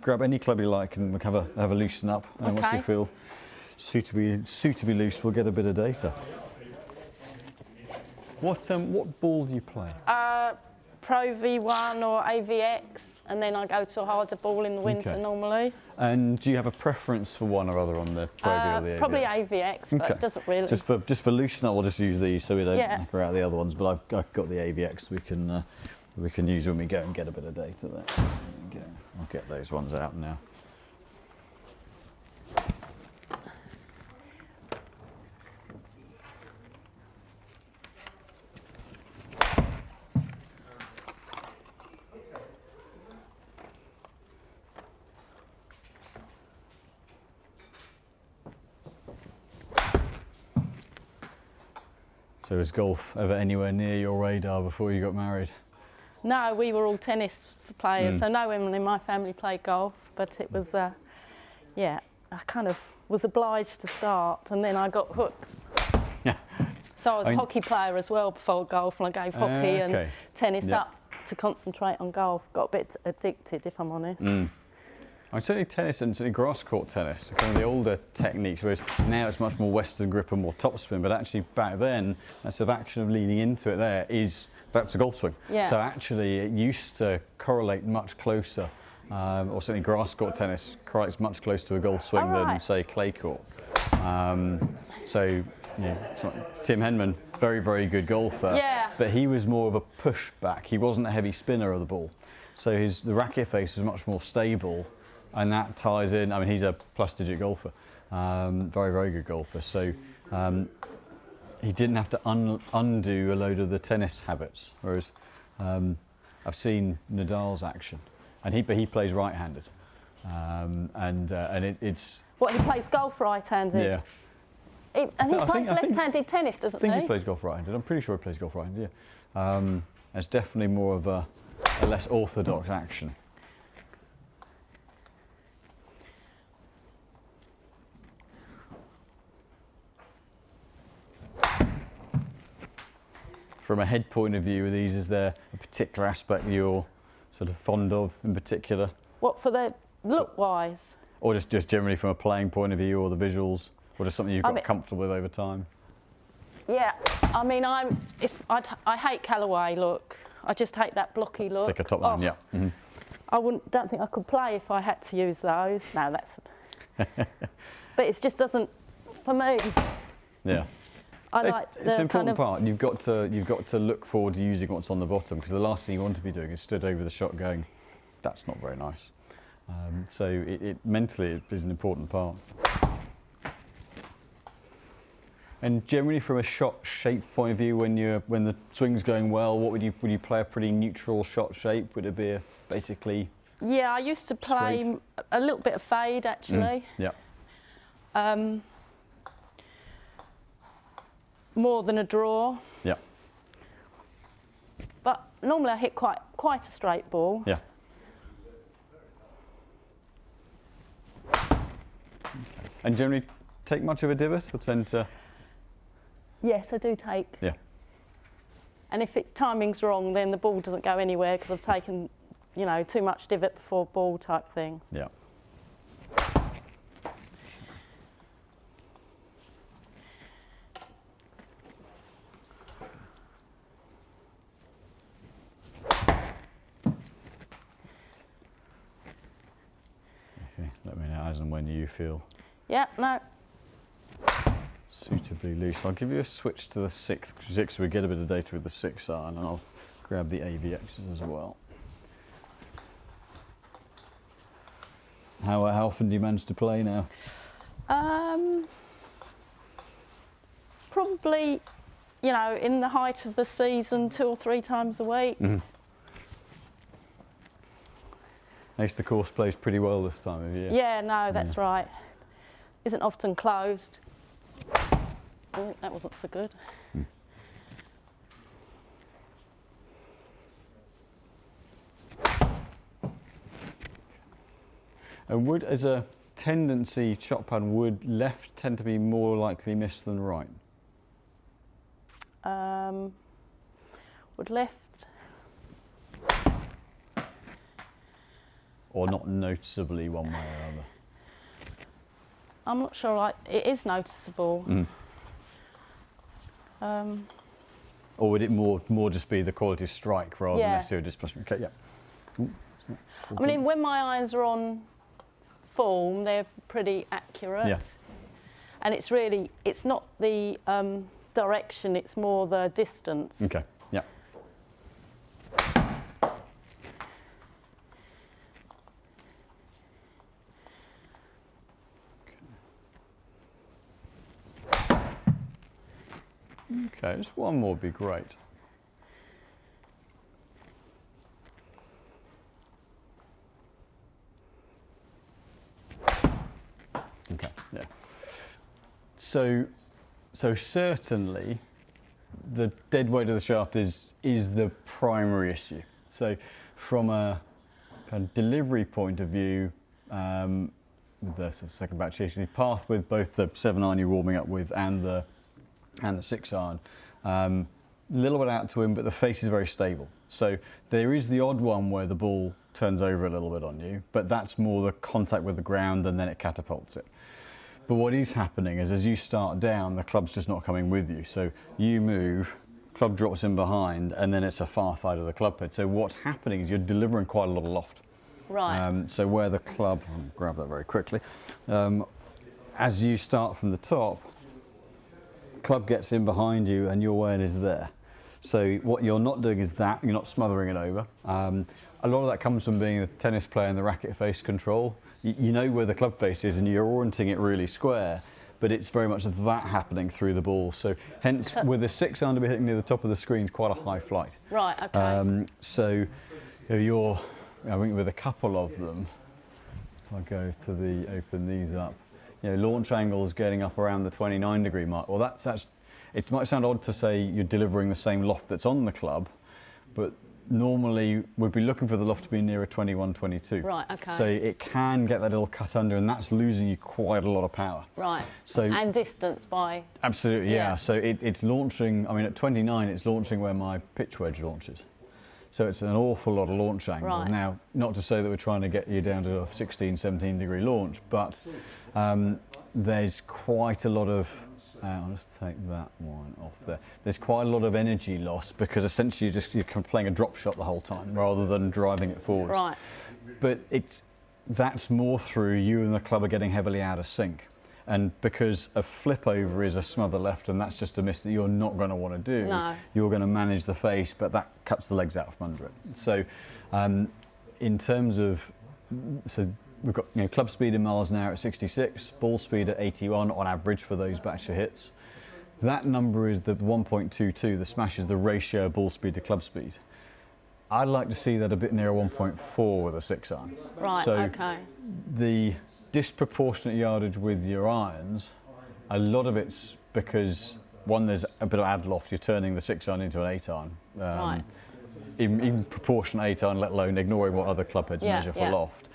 grab any club you like and have a loosen up. And once you feel suitably loose, we'll get a bit of data. What ball do you play? Pro V1 or AVX, and then I go to a harder ball in the winter normally. And do you have a preference for one or other on the Pro V or the AVX? Probably AVX, but it doesn't really. Just for loosen up, we'll just use these so we don't knock out the other ones. But I've got the AVX we can use when we go and get a bit of data there. There we go. I'll get those ones out now. So was golf ever anywhere near your radar before you got married? No, we were all tennis players, so no one in my family played golf, but it was, yeah, I kind of was obliged to start, and then I got hooked. Yeah. So I was a hockey player as well before golf, and I gave hockey and tennis up to concentrate on golf. Got a bit addicted, if I'm honest. I certainly tennis and certainly grass court tennis, kind of the older techniques, whereas now it's much more western grip and more topspin, but actually back then, that sort of action of leaning into it there that's a golf swing. Yeah. So actually it used to correlate much closer, or certainly grass court tennis correlates much closer to a golf swing than say clay court. So Tim Henman, very, very good golfer, but he was more of a push back. He wasn't a heavy spinner of the ball. So the racket face was much more stable. And that ties in, I mean, he's a plus-digit golfer, very, very good golfer. So he didn't have to undo a load of the tennis habits. Whereas I've seen Nadal's action, and he plays right-handed, it's. What, he plays golf right-handed? Yeah. And he plays left-handed tennis, doesn't he? I think he plays golf right-handed. I'm pretty sure he plays golf right-handed. Yeah. It's definitely more of a less orthodox action. From a head point of view, is there a particular aspect you're sort of fond of in particular? What, for the look-wise? Or just generally from a playing point of view, or the visuals, or just something you've got comfortable with over time? Yeah, I mean, I hate Callaway look. I just hate that blocky look. Thicker top line, yeah. I don't think I could play if I had to use those. No, that's. But it just doesn't, for me. Yeah. It's an important part. You've got to look forward to using what's on the bottom, because the last thing you want to be doing is stood over the shot going, that's not very nice. So mentally it is an important part. And generally, from a shot shape point of view, when the swing's going well, would you play a pretty neutral shot shape? Would it be basically? Yeah, I used to play straight? A little bit of fade actually. Yeah. More than a draw. Yeah. But normally I hit quite a straight ball. Yeah. Okay. And generally take much of a divot, or tend to? Yes, I do take. Yeah. And if its timing's wrong, then the ball doesn't go anywhere because I've taken, too much divot before ball type thing. Yeah. Let me know as and when you feel suitably loose. I'll give you a switch to the sixth so we get a bit of data with the 6 iron, and I'll grab the AVXs as well. How often do you manage to play now? Probably, in the height of the season, 2 or 3 times a week. At least the course plays pretty well this time of year. Yeah, no, that's right. Isn't often closed. Oh, that wasn't so good. And would, as a tendency, shot pattern, would left tend to be more likely missed than right? Would left? or not noticeably one way or other? I'm not sure. It is noticeable. Or would it more just be the quality of strike rather than Yeah. necessarily dispersion? Okay, yeah. Ooh, I mean, when my irons are on form, they're pretty accurate. Yeah. And it's not the direction, it's more the distance. Okay, yeah. Okay, just one more would be great. Okay, yeah. So certainly the dead weight of the shaft is the primary issue. So from a kind of delivery point of view, with the sort of second batch HC path with both the 7-iron you're warming up with and the 6-iron, a little bit out to him, but the face is very stable. So there is the odd one where the ball turns over a little bit on you, but that's more the contact with the ground and then it catapults it. But what is happening is as you start down, the club's just not coming with you. So you move, club drops in behind, and then it's a far side of the club head. So what's happening is you're delivering quite a lot of loft. Right. So where the club, I'll grab that very quickly, as you start from the top, club gets in behind you and your weight is there. So what you're not doing is that, you're not smothering it over. A lot of that comes from being a tennis player and the racket face control. You know where the club face is and you're orienting it really square, but it's very much that happening through the ball. So hence with a 6-iron to be hitting near the top of the screen is quite a high flight. Right, okay. So you're, I think with a couple of them, if I go to open these up, launch angles getting up around the 29-degree mark. Well, it might sound odd to say you're delivering the same loft that's on the club, but normally we'd be looking for the loft to be near a 21, 22. Right, okay. So it can get that little cut under, and that's losing you quite a lot of power. Right. So and distance by. Absolutely, yeah. So it's launching. I mean, at 29, it's launching where my pitch wedge launches. So it's an awful lot of launch angle. Right. Now, not to say that we're trying to get you down to a 16, 17-degree launch, but there's quite a lot of. I'll just take that one off there. There's quite a lot of energy loss because essentially you're playing a drop shot the whole time rather than driving it forward. Right. But that's more through you and the club are getting heavily out of sync. And because a flip over is a smother left and that's just a miss that you're not going to want to do, you're going to manage the face, but that cuts the legs out from under it. So in terms of, we've got club speed in miles an hour at 66, ball speed at 81 on average for those batch of hits. That number is the 1.22, the smash is the ratio of ball speed to club speed. I'd like to see that a bit nearer 1.4 with a 6-iron. Right, so okay. The disproportionate yardage with your irons, a lot of it's because, one, there's a bit of add loft, you're turning the 6-iron into an 8-iron. Right. Even proportionate 8-iron, let alone ignoring what other club heads measure for loft,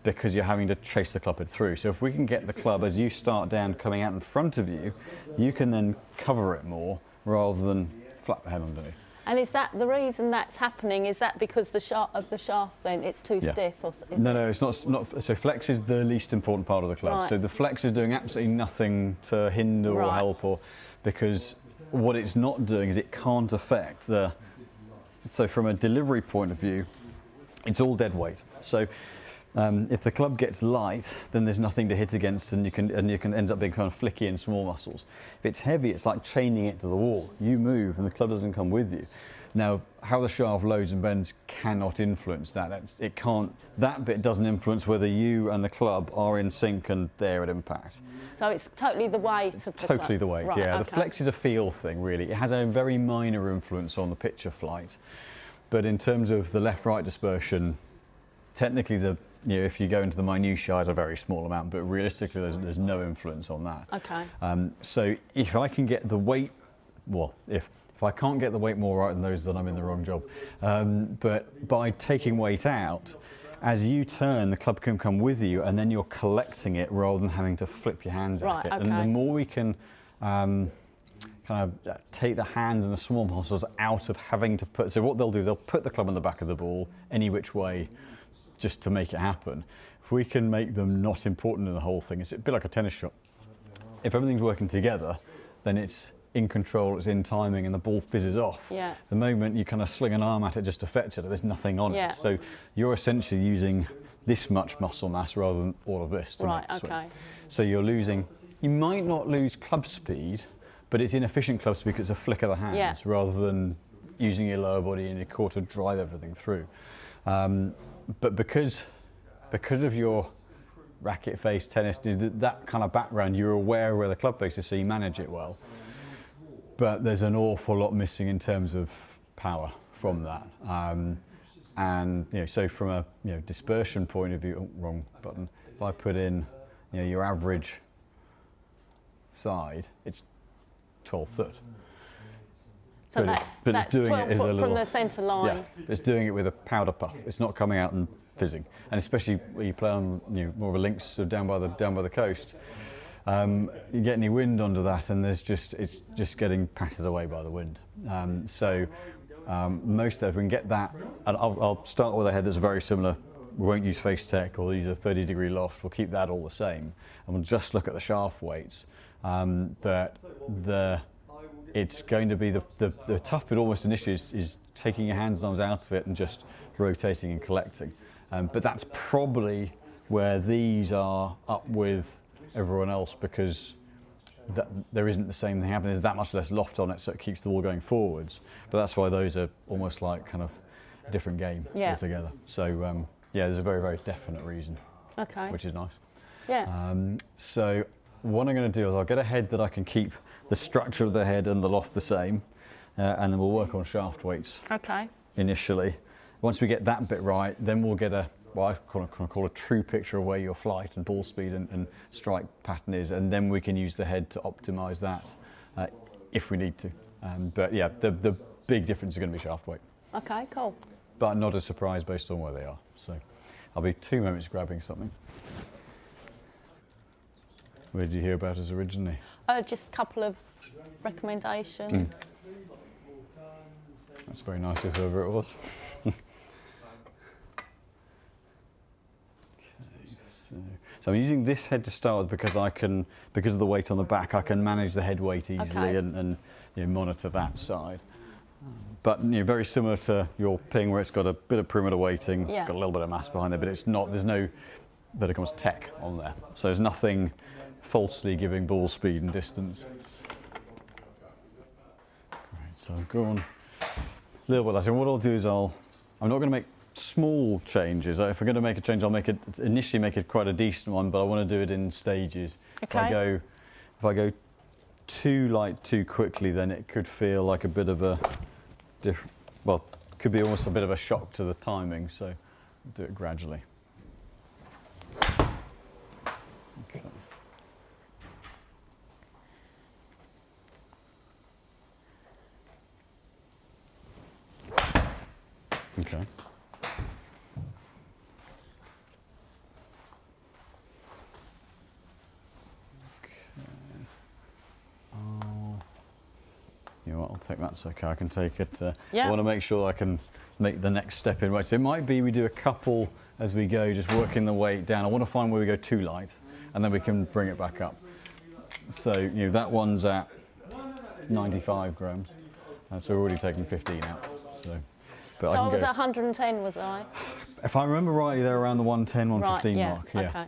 because you're having to chase the club head through. So if we can get the club, as you start down, coming out in front of you, you can then cover it more rather than flap the head underneath. And is that the reason that's happening? Is that because the shaft then, it's too stiff? Or is no, it's not. So flex is the least important part of the club. Right. So the flex is doing absolutely nothing to hinder or help, because what it's not doing is it can't affect the. So from a delivery point of view, it's all dead weight. So if the club gets light, then there's nothing to hit against, and you can ends up being kind of flicky and small muscles. If it's heavy, it's like chaining it to the wall. You move, and the club doesn't come with you. Now, how the shaft loads and bends cannot influence that. It can't. That bit doesn't influence whether you and the club are in sync and they're at impact. So it's totally the weight of the Totally club. the weight. Right, yeah. okay. The flex is a feel thing, really. It has a very minor influence on the pitch of flight, but in terms of the left-right dispersion, technically if you go into the minutiae, it's a very small amount, but realistically there's no influence on that. Okay. So if I can get the weight, well, if I can't get the weight more right than those, then I'm in the wrong job. But by taking weight out, as you turn, the club can come with you, and then you're collecting it rather than having to flip your hands at it. Okay. And the more we can kind of take the hands and the small muscles out of having to put, so what they'll do, they'll put the club on the back of the ball any which way, just to make it happen. If we can make them not important in the whole thing, it's a bit like a tennis shot. If everything's working together, then it's in control, it's in timing, and the ball fizzes off. Yeah. The moment you kind of sling an arm at it just to fetch it, there's nothing on it. So you're essentially using this much muscle mass rather than all of this to make the swing. So you're losing, you might not lose club speed, but it's inefficient club speed because it's a flick of the hands rather than using your lower body and your core to drive everything through. But because of your racket face tennis, that kind of background, you're aware where the club face is, so you manage it well. But there's an awful lot missing in terms of power from that. And so from a dispersion point of view, oh, wrong button. If I put in your average side, it's 12 foot. So that's 12 foot from the centre line. Yeah, it's doing it with a powder puff. It's not coming out and fizzing. And especially when you play on more of a links sort of down by the coast, you get any wind under that, and it's just getting patted away by the wind. Most of, if we can get that, and I'll start with a head that's very similar. We won't use face tech or use a 30-degree loft. We'll keep that all the same, and we'll just look at the shaft weights. But it's going to be the tough bit almost initially is taking your hands and arms out of it and just rotating and collecting. But that's probably where these are up with everyone else, because there isn't the same thing happening. There's that much less loft on it, so it keeps the ball going forwards. But that's why those are almost like kind of a different game altogether. So there's a very, very definite reason, which is nice. Yeah. So what I'm going to do is I'll get a head that I can keep the structure of the head and the loft the same, and then we'll work on shaft weights initially. Once we get that bit right, then we'll get what I call a true picture of where your flight and ball speed and strike pattern is, and then we can use the head to optimize that if we need to. But yeah, the big difference is going to be shaft weight. Okay, cool. But not a surprise based on where they are. So I'll be 2 moments grabbing something. Where did you hear about us originally? Just a couple of recommendations. That's very nice of whoever it was. So I'm using this head to start with because because of the weight on the back, I can manage the head weight easily and monitor that side. But very similar to your ping, where it's got a bit of perimeter weighting, got a little bit of mass behind it, but it's not. There's no vertical tech on there, so there's nothing falsely giving ball speed and distance. Right, so I've gone a little bit later. And what I'll do is I'm not going to make small changes. If we're going to make a change, I'll initially make it quite a decent one, but I want to do it in stages. Okay. If I go too light too quickly, then it could feel like a bit of a could be almost a bit of a shock to the timing. So do it gradually. Okay. Okay. You know what, I'll take that, it's okay, I can take it. I want to make sure I can make the next step in. Right, so it might be we do a couple as we go, just working the weight down. I want to find where we go too light, and then we can bring it back up. So, that one's at 95 grams, so we're already taking 15 out. So I was at 110, was I? If I remember rightly, they're around the 110, 115 mark. Yeah.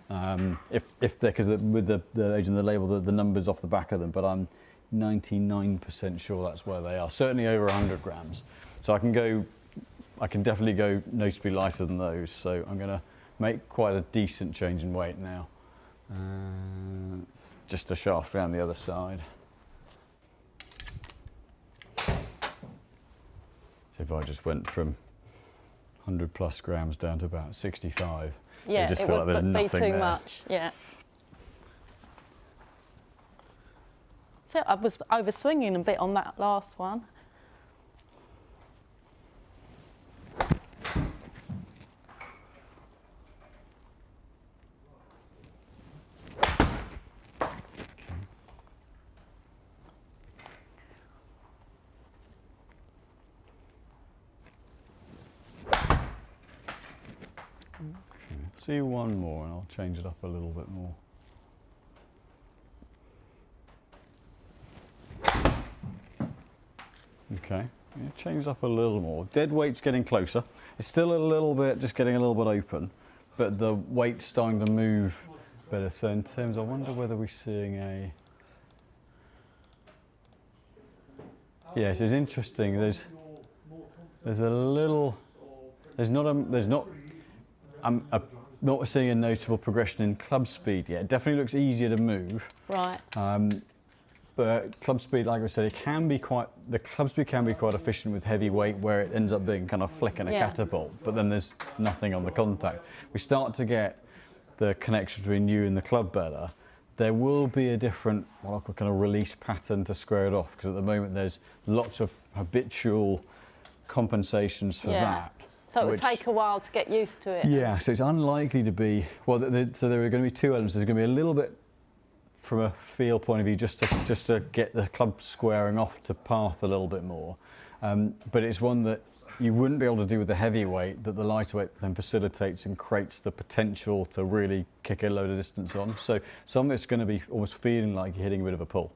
If they're, because with the age and the label, the numbers off the back of them, but I'm 99% sure that's where they are. Certainly over 100 grams. So I can definitely go noticeably lighter than those. So I'm going to make quite a decent change in weight now. Just a shaft around the other side. So if I just went from 100 plus grams down to about 65, yeah, just it feel like there's would be nothing too there. much. Yeah. I was overswinging a bit on that last one. see one more and I'll change it up a little bit more. Okay, yeah, change up a little more. Dead weight's getting closer. It's still a little bit, just getting a little bit open, but the weight's starting to move better. So in terms, I wonder whether we're seeing a... Yes, it's interesting. There's a little, I'm not seeing a notable progression in club speed yet. It definitely looks easier to move. Right. But club speed, like I said, the club speed can be quite efficient with heavy weight, where it ends up being kind of flick and a catapult, but then there's nothing on the contact. We start to get the connection between you and the club better. There will be a different, what I call kind of release pattern to square it off, because at the moment there's lots of habitual compensations for that. So it would take a while to get used to it. Yeah, so it's unlikely to be, well, so there are going to be two elements. There's going to be a little bit from a feel point of view, just to get the club squaring off to path a little bit more. But it's one that you wouldn't be able to do with the heavyweight, that the lighter weight then facilitates and creates the potential to really kick a load of distance on. So some of it's going to be almost feeling like you're hitting a bit of a pull,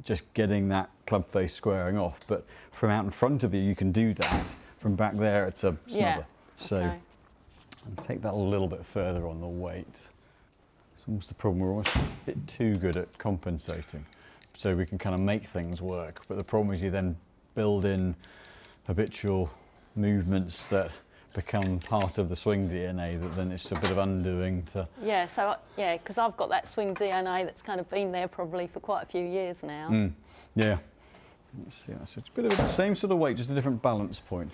just getting that club face squaring off. But from out in front of you, you can do that. From back there, it's a smother. So I'll take that a little bit further on the weight. It's almost the problem, we're almost a bit too good at compensating. So we can kind of make things work, but the problem is you then build in habitual movements that become part of the swing DNA, that then it's a bit of undoing to... Yeah, so, yeah, because I've got that swing DNA that's kind of been there probably for quite a few years now. Yeah. Let's see, that's a bit of the same sort of weight, just a different balance point.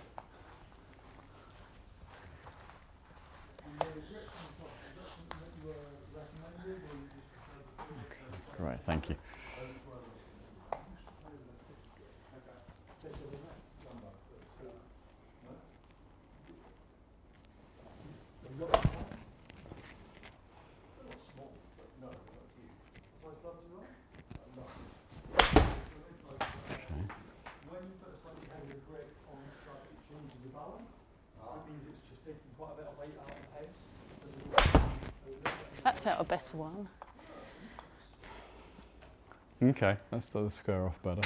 Right, thank you. That felt a better one. Okay, that does square off better.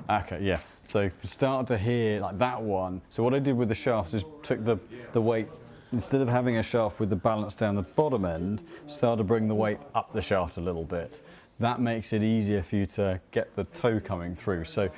Okay, yeah. So you start to hear like that one. So what I did with the shafts is took the weight, instead of having a shaft with the balance down the bottom end, started to bring the weight up the shaft a little bit. That makes it easier for you to get the toe coming through. So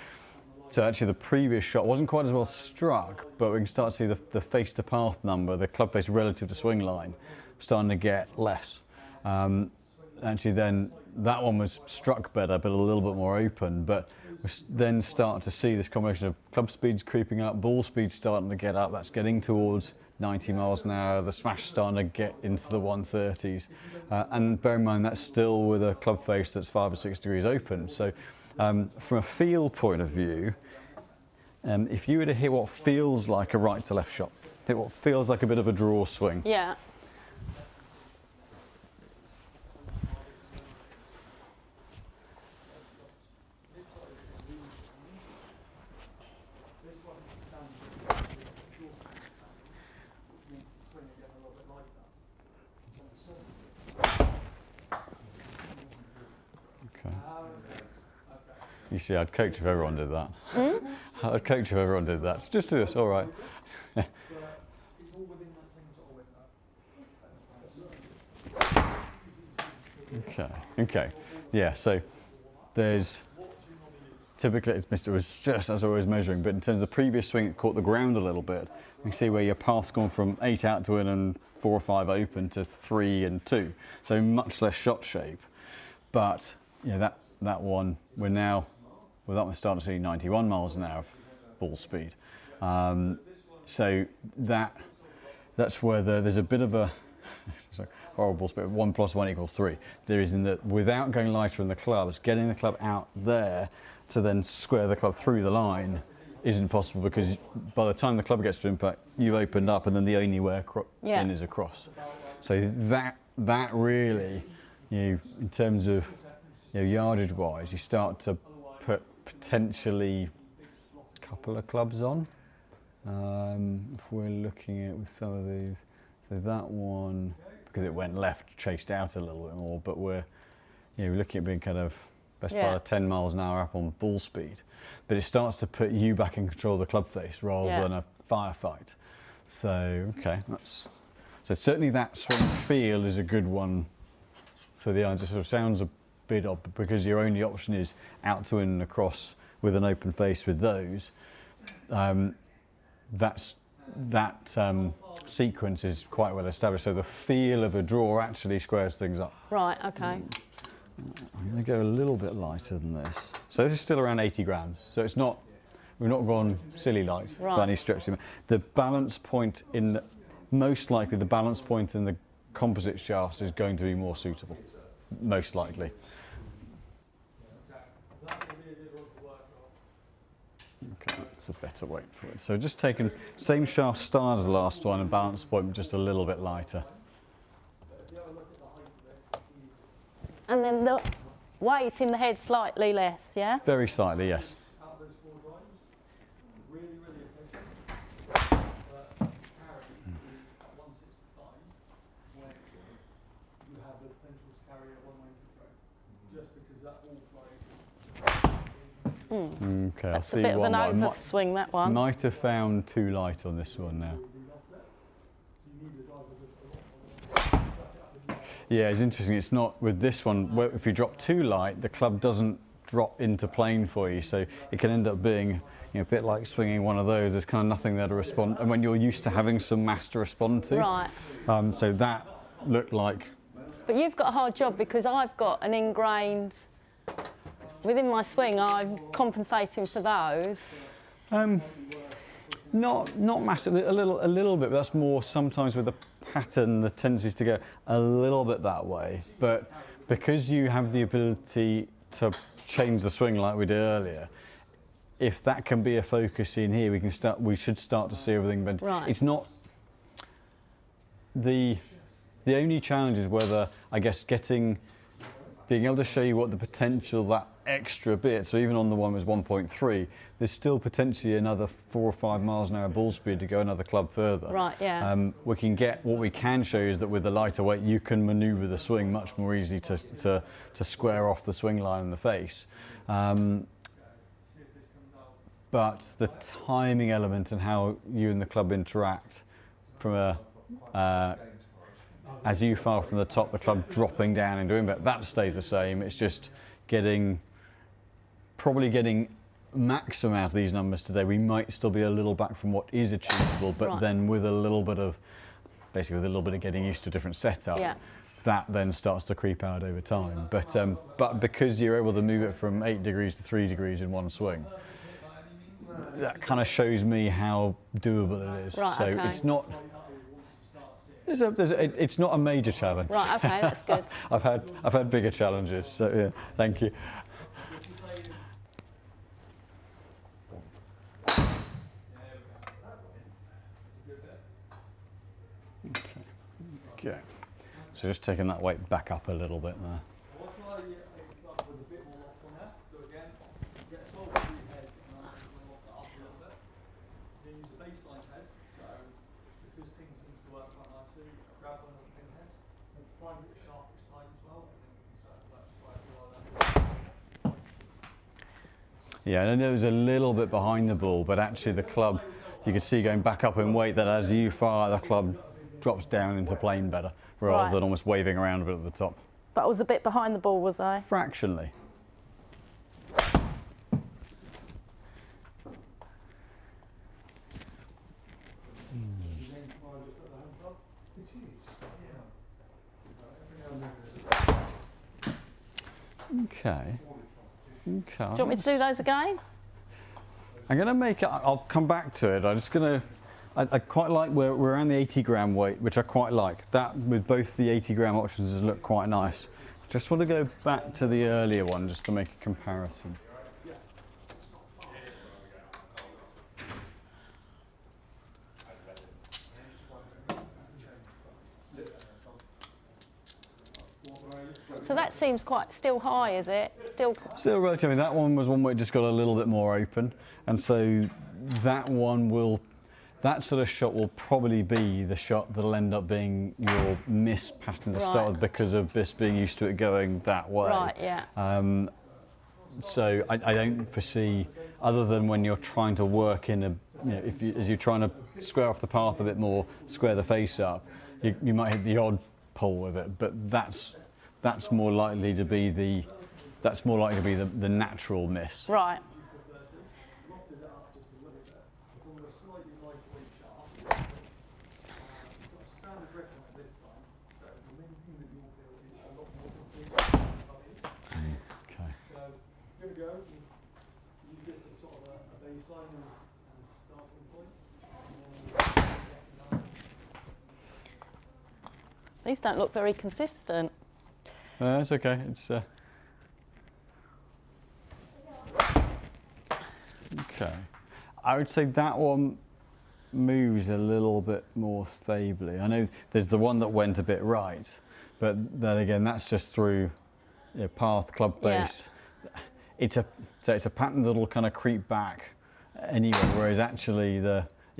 actually the previous shot wasn't quite as well struck, but we can start to see the face to path number, the club face relative to swing line, starting to get less. Actually then that one was struck better, but a little bit more open, but we then start to see this combination of club speeds creeping up, ball speed starting to get up, that's getting towards 90 miles an hour, the smash starting to get into the 130s. And bear in mind that's still with a club face that's 5 or 6 degrees open. So from a feel point of view, if you were to hit what feels like a right to left shot, hit what feels like a bit of a draw swing. Yeah. You see, I'd coach if everyone did that. I'd coach if everyone did that. So just do this, all right. Okay. Yeah, so there's, typically it was just as I was measuring, but in terms of the previous swing, it caught the ground a little bit. You can see where your path's gone from 8 out to in and 4 or 5 open to 3 and 2. So much less shot shape. But yeah, that one, we're now, well, that one's starting to see 91 miles an hour ball speed. So that's where there's a bit of a horrible split. 1 + 1 = 3. There is in that without going lighter in the clubs, getting the club out there to then square the club through the line isn't possible, because by the time the club gets to impact, you've opened up, and then the only way in is across. So that really, in terms of yardage wise, you start to put potentially a couple of clubs on. If we're looking at with some of these, so that one, because it went left, chased out a little bit more, but we're looking at being kind of best part of 10 miles an hour up on ball speed. But it starts to put you back in control of the club face rather than a firefight. So, okay, so certainly that swing feel is a good one for the irons. It sort of sounds a bit odd, but because your only option is out to in and across with an open face with those, that sequence is quite well established. So the feel of a draw actually squares things up. Right, okay. I'm going to go a little bit lighter than this. So this is still around 80 grams. So it's not, we've not gone silly light by any stretch. The balance point most likely the balance point in the composite shafts is going to be more suitable, most likely. Okay, that's a better weight for it. So just taking same shaft style as the last one and balance point just a little bit lighter. And then the weight in the head slightly less, yeah? Very slightly, yes. Okay, That's I'll see a bit of one an more. overswing, that one. Might have found too light on this one now. Yeah, it's interesting. It's not with this one. If you drop too light, the club doesn't drop into plane for you, so it can end up being a bit like swinging one of those. There's kind of nothing there to respond, and when you're used to having some mass to respond to. Right. So that looked like. But you've got a hard job because I've got an ingrained. Within my swing, I'm compensating for those. Not massively, a little bit, but that's more sometimes with the pattern, the tendency is to go a little bit that way. But because you have the ability to change the swing like we did earlier, if that can be a focus in here, we should start to see everything bend. Right. It's not the only challenge is whether, I guess, being able to show you what the potential that extra bit, so even on the one was 1.3, there's still potentially another 4 or 5 miles an hour ball speed to go another club further. Right, yeah. What we can show you is that with the lighter weight, you can maneuver the swing much more easily to square off the swing line in the face. But the timing element and how you and the club interact from as you file from the top, the club dropping down and doing that stays the same. It's just probably getting maximum out of these numbers today. We might still be a little back from what is achievable, but then with a little bit of getting used to a different setup, that then starts to creep out over time. But because you're able to move it from 8 degrees to 3 degrees in one swing, that kind of shows me how doable it is. Right, so okay. it's not. It's not a major challenge. Right, okay, that's good. I've had bigger challenges, so yeah, thank you. Okay, so just taking that weight back up a little bit there. Yeah, and I know it was a little bit behind the ball, but actually the club, you could see going back up in weight that as you fire, the club drops down into plane better, rather than almost waving around a bit at the top. But I was a bit behind the ball, was I? Fractionally. Okay. Do you want me to do those again? I'm going to make it, I'll come back to it. I quite like we're around the 80 gram weight, which I quite like. That with both the 80 gram options has looked quite nice. Just want to go back to the earlier one just to make a comparison. So that seems quite still high, is it? Still relatively. That one was one where it just got a little bit more open, and so that one will that sort of shot will probably be the shot that'll end up being your miss pattern to start with, because of this being used to it going that way. Right, yeah. So I don't foresee, other than when you're trying to work in a, as you're trying to square off the path a bit more, square the face up, you might hit the odd pull with it, but that's more likely to be the natural miss. Right. These don't look very consistent. That's okay. It's okay. I would say that one moves a little bit more stably. I know there's the one that went a bit right, but then again, that's just through path, club base. Yeah. It's a pattern that'll kind of creep back anyway, whereas actually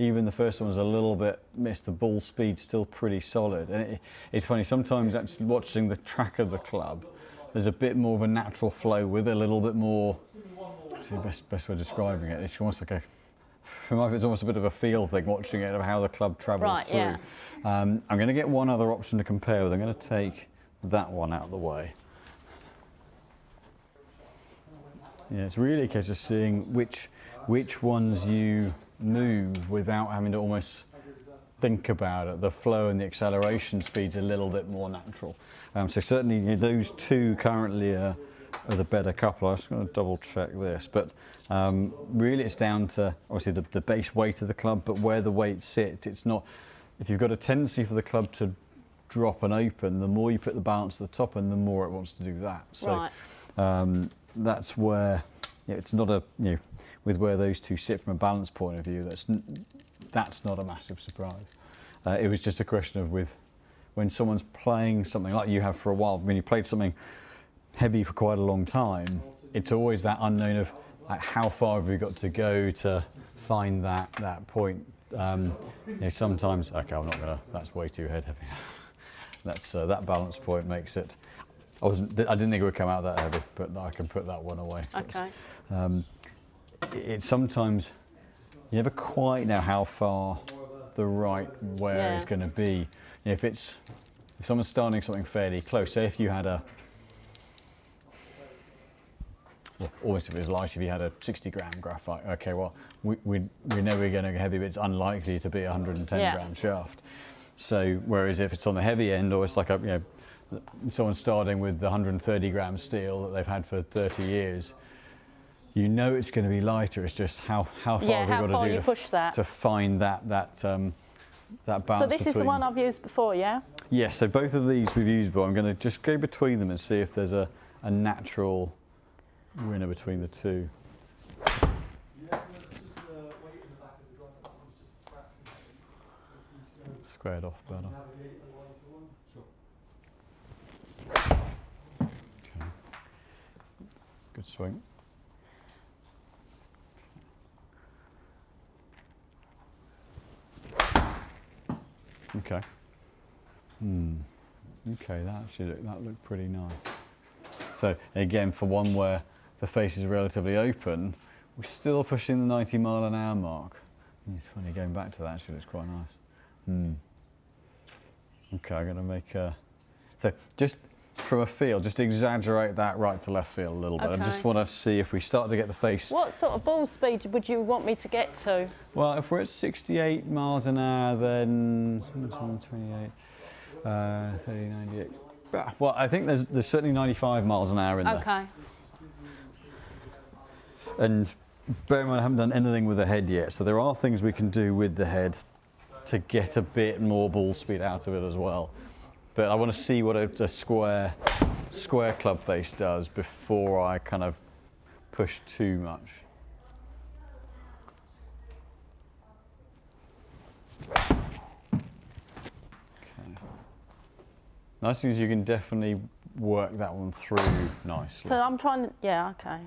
even the first one was a little bit missed. The ball speed's still pretty solid, and it's funny, sometimes actually watching the track of the club, there's a bit more of a natural flow with it, a little bit more, actually the best way of describing it, it's almost like for my, it's almost a bit of a feel thing watching it, of how the club travels through. Yeah. I'm going to get one other option to compare with. I'm going to take that one out of the way. Yeah, it's really a case of seeing which ones you move without having to almost think about it. The flow and the acceleration speed's a little bit more natural. So certainly those two currently are the better couple. I'm just going to double check this, but really it's down to obviously the base weight of the club, but where the weight sits. It's not, if you've got a tendency for the club to drop and open, the more you put the balance at the top and the more it wants to do that. So right. That's where it's not a, with where those two sit from a balance point of view, that's not a massive surprise. It was just a question of when someone's playing something like you have for a while, when you played something heavy for quite a long time, it's always that unknown of how far have we got to go to find that point. Sometimes, okay, I'm not gonna, that's way too head heavy. That's that balance point makes it. I didn't think it would come out that heavy, but I can put that one away. Okay. It's sometimes you never quite know how far the right wear is going to be. If someone's starting something fairly close, say if you had almost if it was light, if you had a 60-gram graphite, okay, well, we know we're going to go heavy, but it's unlikely to be a 110-gram shaft. So whereas if it's on the heavy end, or it's like someone starting with the 130-gram steel that they've had for 30 years, you know it's going to be lighter. It's just how far have we got to do to find that balance. So this is the one I've used before, yeah? Yes, so both of these we've used before. I'm going to just go between them and see if there's a natural winner between the two. Squared off better. Okay. Good swing. Okay. Okay, that looked pretty nice. So again, for one where the face is relatively open, we're still pushing the 90 mile an hour mark. It's funny going back to that, actually looks quite nice. Okay, I'm going to make a, so just from a feel, just exaggerate that right to left feel a little bit. Okay. I just want to see if we start to get the face. What sort of ball speed would you want me to get to? Well, if we're at 68 miles an hour, then 28, 30, 98. Well, I think there's certainly 95 miles an hour in there. Okay. And bear in mind, I haven't done anything with the head yet, so there are things we can do with the head to get a bit more ball speed out of it as well. But I want to see what a square club face does before I kind of push too much. Okay. Nice thing is you can definitely work that one through nicely. So I'm trying to, yeah, okay.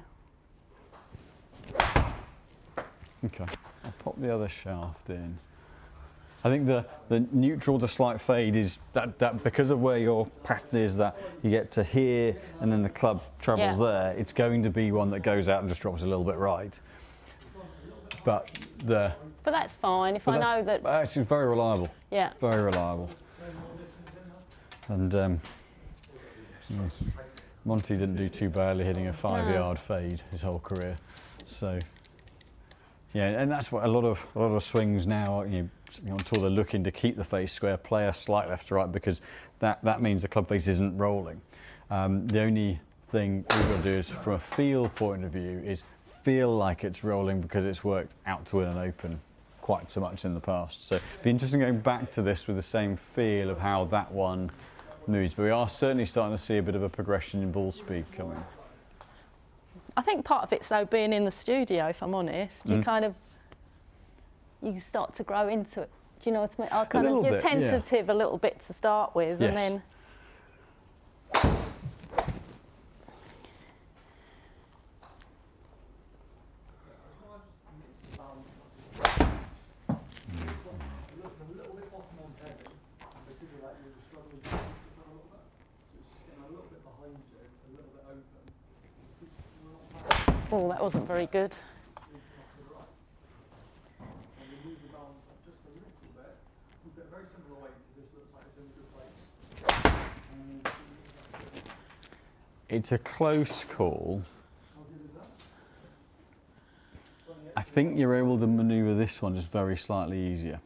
Okay, I'll pop the other shaft in. I think the neutral to slight fade is that because of where your pattern is, that you get to here and then the club travels there, it's going to be one that goes out and just drops a little bit right. But that's fine if I know that. It's very reliable. Yeah. Very reliable. And Monty didn't do too badly hitting a 5-yard fade his whole career. So yeah, and that's what a lot of swings now, you know, on tour, they're looking to keep the face square, play a slight left to right, because that means the club face isn't rolling. The only thing we've got to do is, from a feel point of view, is feel like it's rolling, because it's worked out to win an Open quite so much in the past. So it'd be interesting going back to this with the same feel of how that one moves. But we are certainly starting to see a bit of a progression in ball speed coming. I think part of it's though being in the studio, if I'm honest. You kind of, you start to grow into it. Do you know what I mean? You're tentative a little bit to start with, and then. Oh, that wasn't very good. It's a close call. I think you're able to manoeuvre this one just very slightly easier.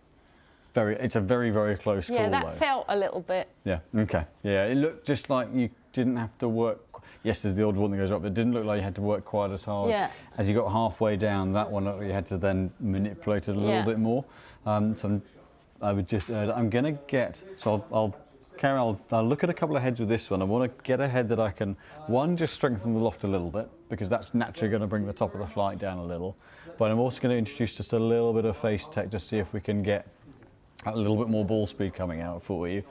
It's a very, very close call. Yeah, that though. felt a little bit. Yeah, okay. Yeah, it looked just like you didn't have to work. Yes, there's the odd one that goes up, but it didn't look like you had to work quite as hard. Yeah. As you got halfway down, that one you had to then manipulate it a little bit more. So I would just, I'm going to get, so I'll look at a couple of heads with this one. I want to get a head that I can, one, just strengthen the loft a little bit, because that's naturally going to bring the top of the flight down a little. But I'm also going to introduce just a little bit of face tech to see if we can get a little bit more ball speed coming out for you.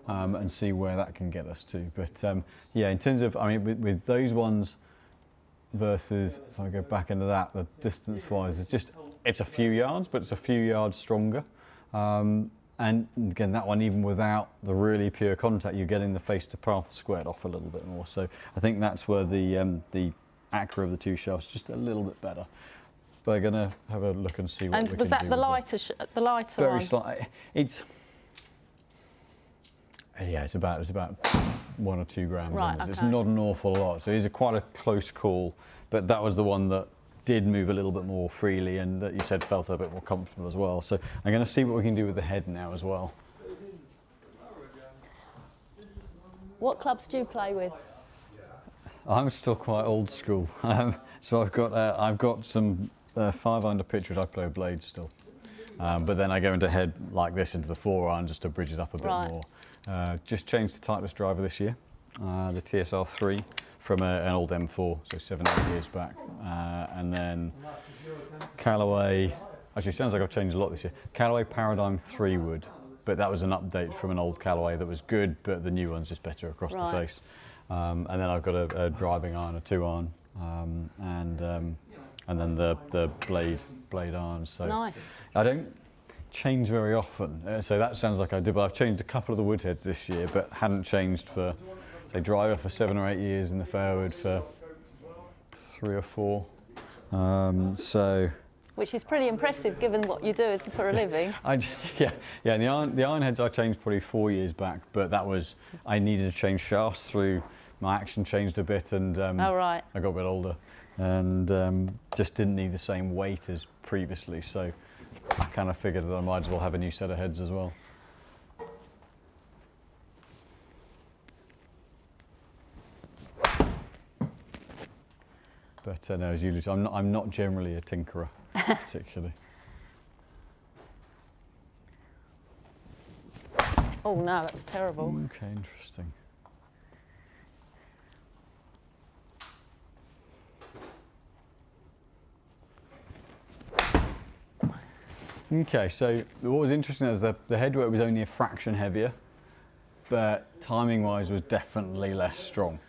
And see where that can get us to. But yeah, in terms of, I mean, with those ones versus, if I go back into that, the distance-wise, it's a few yards, but it's a few yards stronger. And again, that one, even without the really pure contact, you're getting the face to path squared off a little bit more. So I think that's where the Accra of the two shafts just a little bit better. But we're gonna have a look and see what we can do. And was that the lighter very one? Slight. Yeah, it's about 1 or 2 grams. Right, okay. It's not an awful lot, so it's quite a close call. But that was the one that did move a little bit more freely, and that you said felt a bit more comfortable as well. So I'm going to see what we can do with the head now as well. What clubs do you play with? I'm still quite old school, so I've got some 5-iron pitchers. I play blades still, but then I go into head like this into the 4-iron just to bridge it up a bit more. Just changed the Titleist driver this year, the TSR3 from an old M4, so 7-8 years back. And then Callaway, actually it sounds like I've changed a lot this year. Callaway Paradigm 3 wood, but that was an update from an old Callaway that was good, but the new one's just better across the face. And then I've got a driving iron, a 2-iron, and then the blade irons. So nice. I don't change very often, so that sounds like I did, but I've changed a couple of the wood heads this year, but hadn't changed for, say, driver for 7 or 8 years, and the fairwood for 3 or 4. So, which is pretty impressive given what you do for a living. Yeah. And the iron heads I changed probably 4 years back, but that was, I needed to change shafts through, my action changed a bit, and oh, right. I got a bit older, and just didn't need the same weight as previously, so I kind of figured that I might as well have a new set of heads as well. But no, as you alluded to, I'm not generally a tinkerer, particularly. Oh no, that's terrible. Okay, interesting. Okay, so what was interesting is that the headwork was only a fraction heavier, but timing-wise was definitely less strong.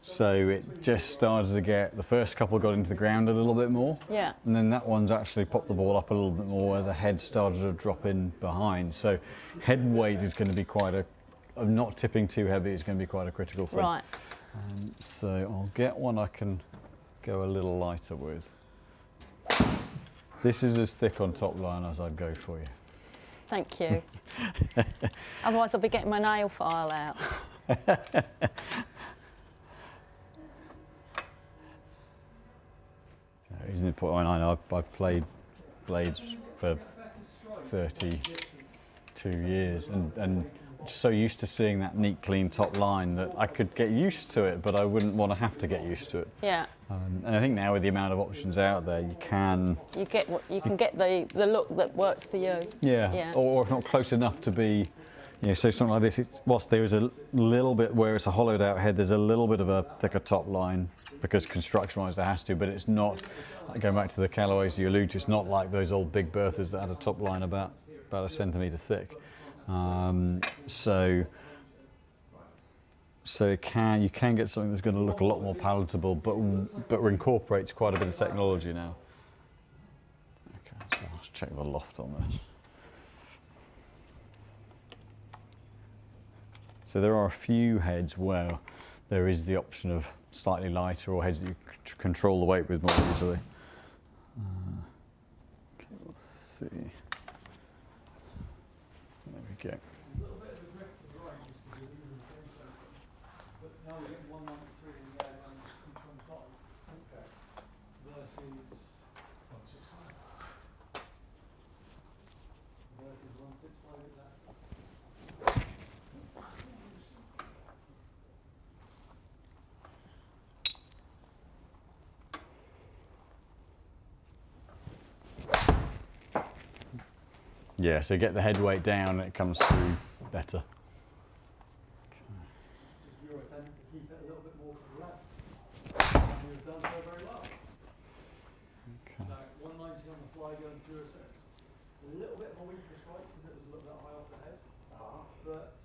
So it just started to get, the first couple got into the ground a little bit more. Yeah. And then that one's actually popped the ball up a little bit more where the head started to drop in behind. So head weight is going to be quite a, of not tipping too heavy is going to be quite a critical thing. Right. So I'll get one I can go a little lighter with. This is as thick on top line as I'd go for you. Thank you. Otherwise I'll be getting my nail file out. Isn't it? I know I've played blades for 32 years and so used to seeing that neat, clean top line that I could get used to it, but I wouldn't want to have to get used to it. Yeah. And I think now with the amount of options out there, you can get the look that works for you. Yeah. Yeah. Or if not close enough to be, you know, so something like this. Whilst there is a little bit where it's a hollowed out head, there's a little bit of a thicker top line because construction-wise there has to, but it's not. Going back to the Callaways you allude to, it's not like those old big Berthas that had a top line about a centimetre thick. So you can get something that's going to look a lot more palatable, but incorporates quite a bit of technology now. Okay, so let's check the loft on this. So there are a few heads where there is the option of slightly lighter or heads that you control the weight with more easily. Okay, let's see. There we go. Yeah, so get the head weight down and it comes through better. You're attempting to keep it a little bit more to the left. And you've done so very well. Okay. Now, 190 on the fly going through a little bit of a weaker strike because it was a little bit high off the head. But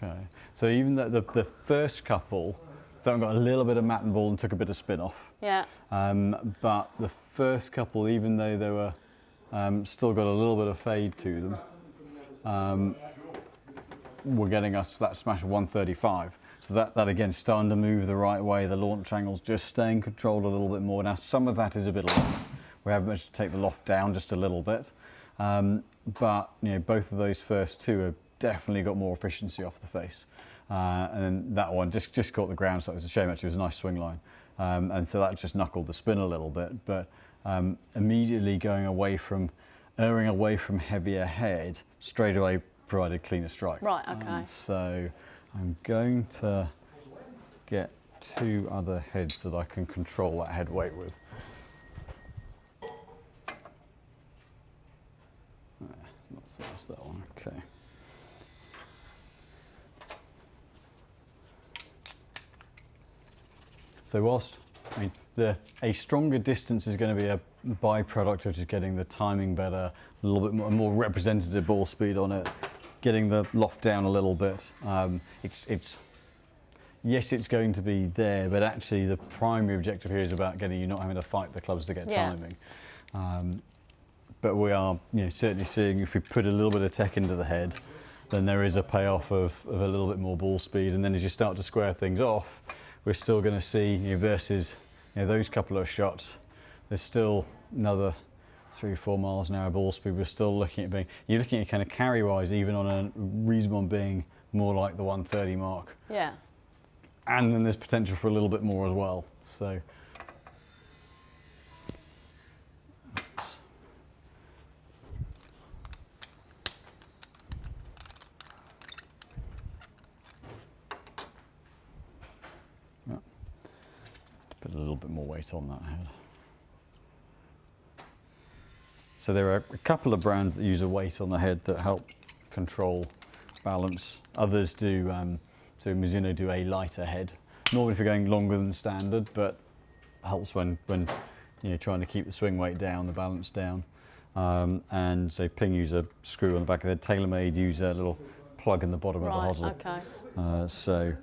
Okay, so even the first couple, so I've got a little bit of mat and ball and took a bit of spin off. Yeah. But the first couple, even though they were still got a little bit of fade to them, were getting us that smash of 135. So that again, starting to move the right way. The launch angle's just staying controlled a little bit more. Now some of that is a bit loft. We haven't managed to take the loft down just a little bit, but you know, both of those first two have definitely got more efficiency off the face. And then that one just caught the ground, so it was a shame. Actually, it was a nice swing line, and so that just knuckled the spin a little bit. But immediately going away from, erring away from heavier head, straight away provided cleaner strike. Right. Okay. So I'm going to get two other heads that I can control that head weight with. Not so much that one. Okay. So whilst, I mean, a stronger distance is going to be a byproduct of just getting the timing better, a little bit more representative ball speed on it, getting the loft down a little bit. Yes, it's going to be there, but actually the primary objective here is about getting you not having to fight the clubs to get timing. But we are, you know, certainly seeing if we put a little bit of tech into the head, then there is a payoff of a little bit more ball speed, and then as you start to square things off, we're still going to see, you know, versus, you know, those couple of shots, there's still another 3-4 miles an hour ball speed. We're still looking at being, you're looking at kind of carry wise, even on a reasonable being more like the 130 mark. Yeah. And then there's potential for a little bit more as well. So. Put a little bit more weight on that head. So there are a couple of brands that use a weight on the head that help control balance. Others do, so Mizuno do a lighter head. Normally if you're going longer than standard, but helps when you know, trying to keep the swing weight down, the balance down. And so Ping use a screw on the back of the head. TaylorMade use a little plug in the bottom of the hosel. Okay.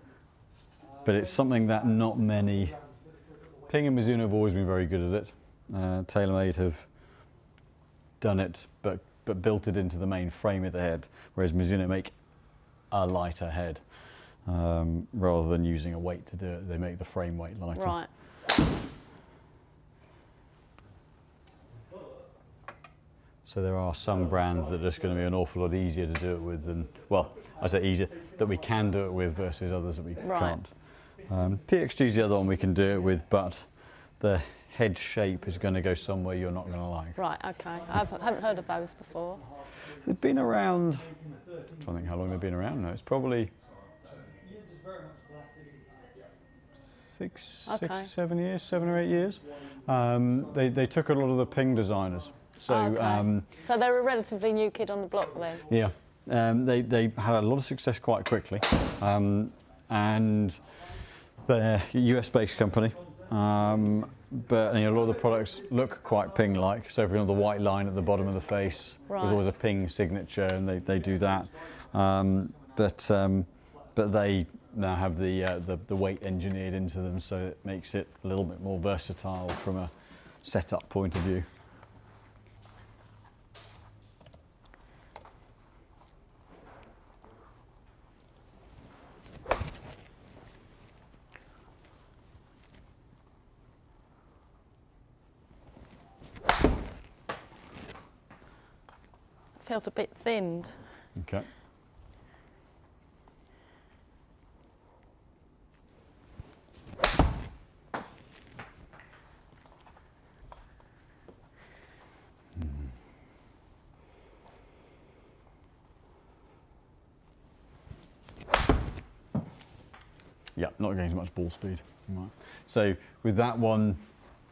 But it's something that not many, Ping and Mizuno have always been very good at it. TaylorMade have done it, but built it into the main frame of the head, whereas Mizuno make a lighter head. Rather than using a weight to do it, they make the frame weight lighter. Right. So there are some brands that are just going to be an awful lot easier to do it with than, well, I say easier, that we can do it with versus others that we can't. PXG is the other one we can do it with, but the head shape is going to go somewhere you're not going to like. Right, okay. I haven't heard of those before. They've been around, I'm trying to think how long they've been around now. It's probably 7 or 8 years. They took a lot of the Ping designers. So, so they're a relatively new kid on the block then? Yeah, they had a lot of success quite quickly, and they're a US-based company, but a lot of the products look quite Ping-like. So for example, the white line at the bottom of the face was always a Ping signature, and they do that. But they now have the weight engineered into them, so it makes it a little bit more versatile from a setup point of view. Felt a bit thinned. Okay. Yeah, not getting as much ball speed. Right. So with that one,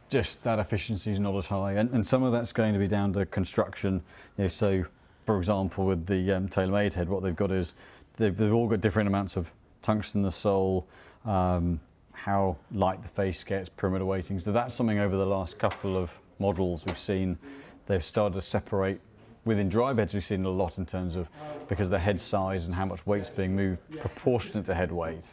just that efficiency is not as high, and some of that's going to be down to construction. So for example, with the TaylorMade head, what they've got is they've all got different amounts of tungsten in the sole, how light the face gets, perimeter weighting. So that's something over the last couple of models we've seen. They've started to separate. Within drive heads, we've seen a lot in terms of, because of the head size and how much weight's being moved proportionate to head weight,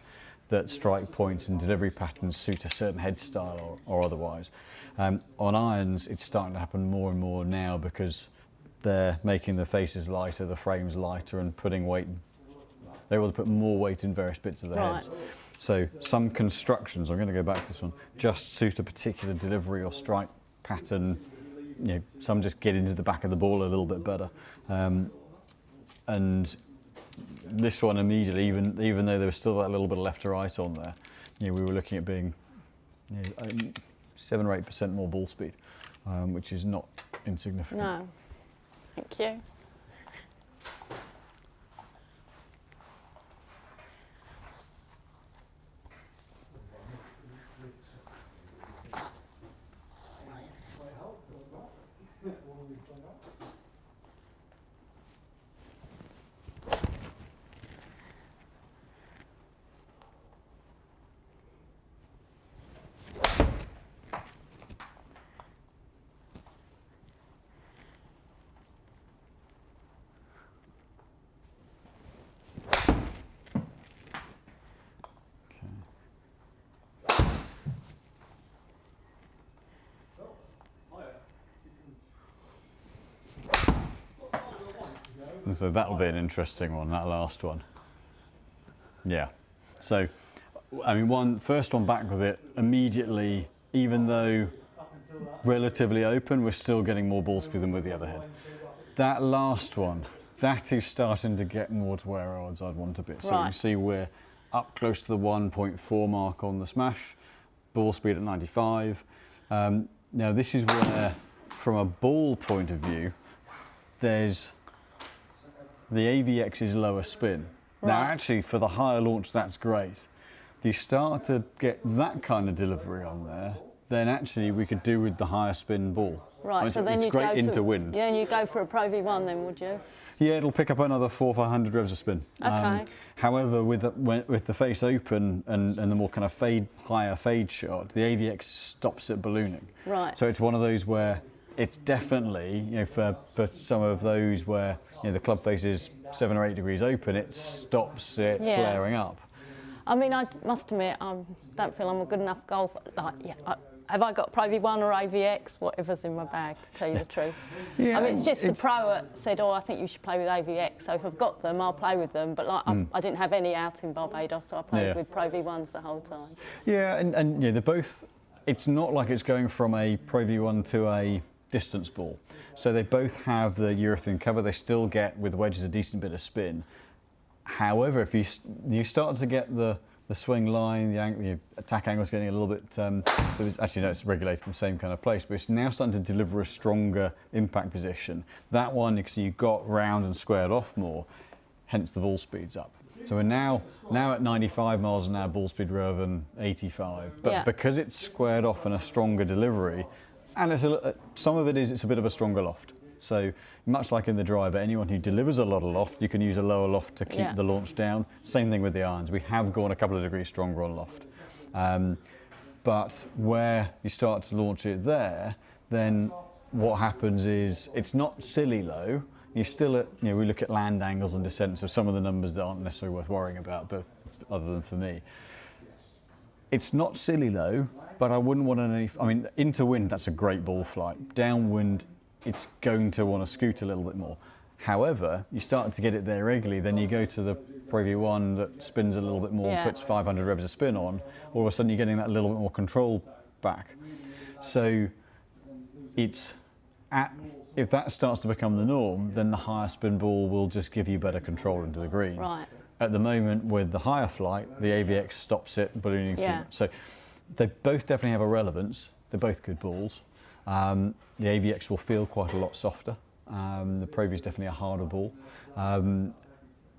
that strike points and delivery patterns suit a certain head style or otherwise. On irons, it's starting to happen more and more now because they're making the faces lighter, the frames lighter, and putting weight. They're able to put more weight in various bits of the heads. So some constructions, I'm going to go back to this one, just suit a particular delivery or strike pattern. Some just get into the back of the ball a little bit better. And this one immediately, even though there was still that little bit of left to right on there, we were looking at being 7 or 8% more ball speed, which is not insignificant. No, thank you. So that'll be an interesting one, that last one. Yeah. So, first one back with it, immediately, even though relatively open, we're still getting more ball speed than with the other head. That last one, that is starting to get more to where our odds I'd want a bit. So you see we're up close to the 1.4 mark on the smash, ball speed at 95. Now this is where, from a ball point of view, there's the AVX is lower spin. Now actually for the higher launch that's great. If you start to get that kind of delivery on there, then actually we could do with the higher spin ball. Right, so then it's you'd great go into wind. Yeah, and you'd go for a Pro V1 then, would you? Yeah, it'll pick up another 400 or 500 revs of spin. Okay. However, with the face open and the more kind of higher fade shot, the AVX stops it ballooning. Right. So it's one of those where it's definitely, for some of those where the club face is 7 or 8 degrees open, it stops it flaring up. I mean, I must admit, I don't feel I'm a good enough golfer. Like, have I got Pro V1 or AVX? Whatever's in my bag, to tell you the truth. I mean, it's just the pro that said, oh, I think you should play with AVX. So if I've got them, I'll play with them. But like, I didn't have any out in Barbados, so I played with Pro V1s the whole time. Yeah, and they're both, it's not like it's going from a Pro V1 to a distance ball. So they both have the urethane cover. They still get, with wedges, a decent bit of spin. However, if you start to get the swing line, the attack angle is getting a little bit, actually no, it's regulated in the same kind of place, but it's now starting to deliver a stronger impact position. That one, because you got round and squared off more, hence the ball speed's up. So we're now at 95 miles an hour ball speed rather than 85, but because it's squared off and a stronger delivery, and some of it is it's a bit of a stronger loft. So much like in the driver, anyone who delivers a lot of loft, you can use a lower loft to keep the launch down. Same thing with the irons. We have gone a couple of degrees stronger on loft. But where you start to launch it there, then what happens is it's not silly low. You're still at, we look at land angles and descent, so some of the numbers that aren't necessarily worth worrying about, but other than for me. It's not silly low, but I wouldn't want any, into wind, that's a great ball flight. Downwind, it's going to want to scoot a little bit more. However, you start to get it there regularly, then you go to the Pro V1 that spins a little bit more, puts 500 revs of spin on, all of a sudden you're getting that little bit more control back. So if that starts to become the norm, then the higher spin ball will just give you better control into the green. Right. At the moment, with the higher flight, the AVX stops it ballooning. So they both definitely have a relevance. They're both good balls. The AVX will feel quite a lot softer. The Pro V is definitely a harder ball.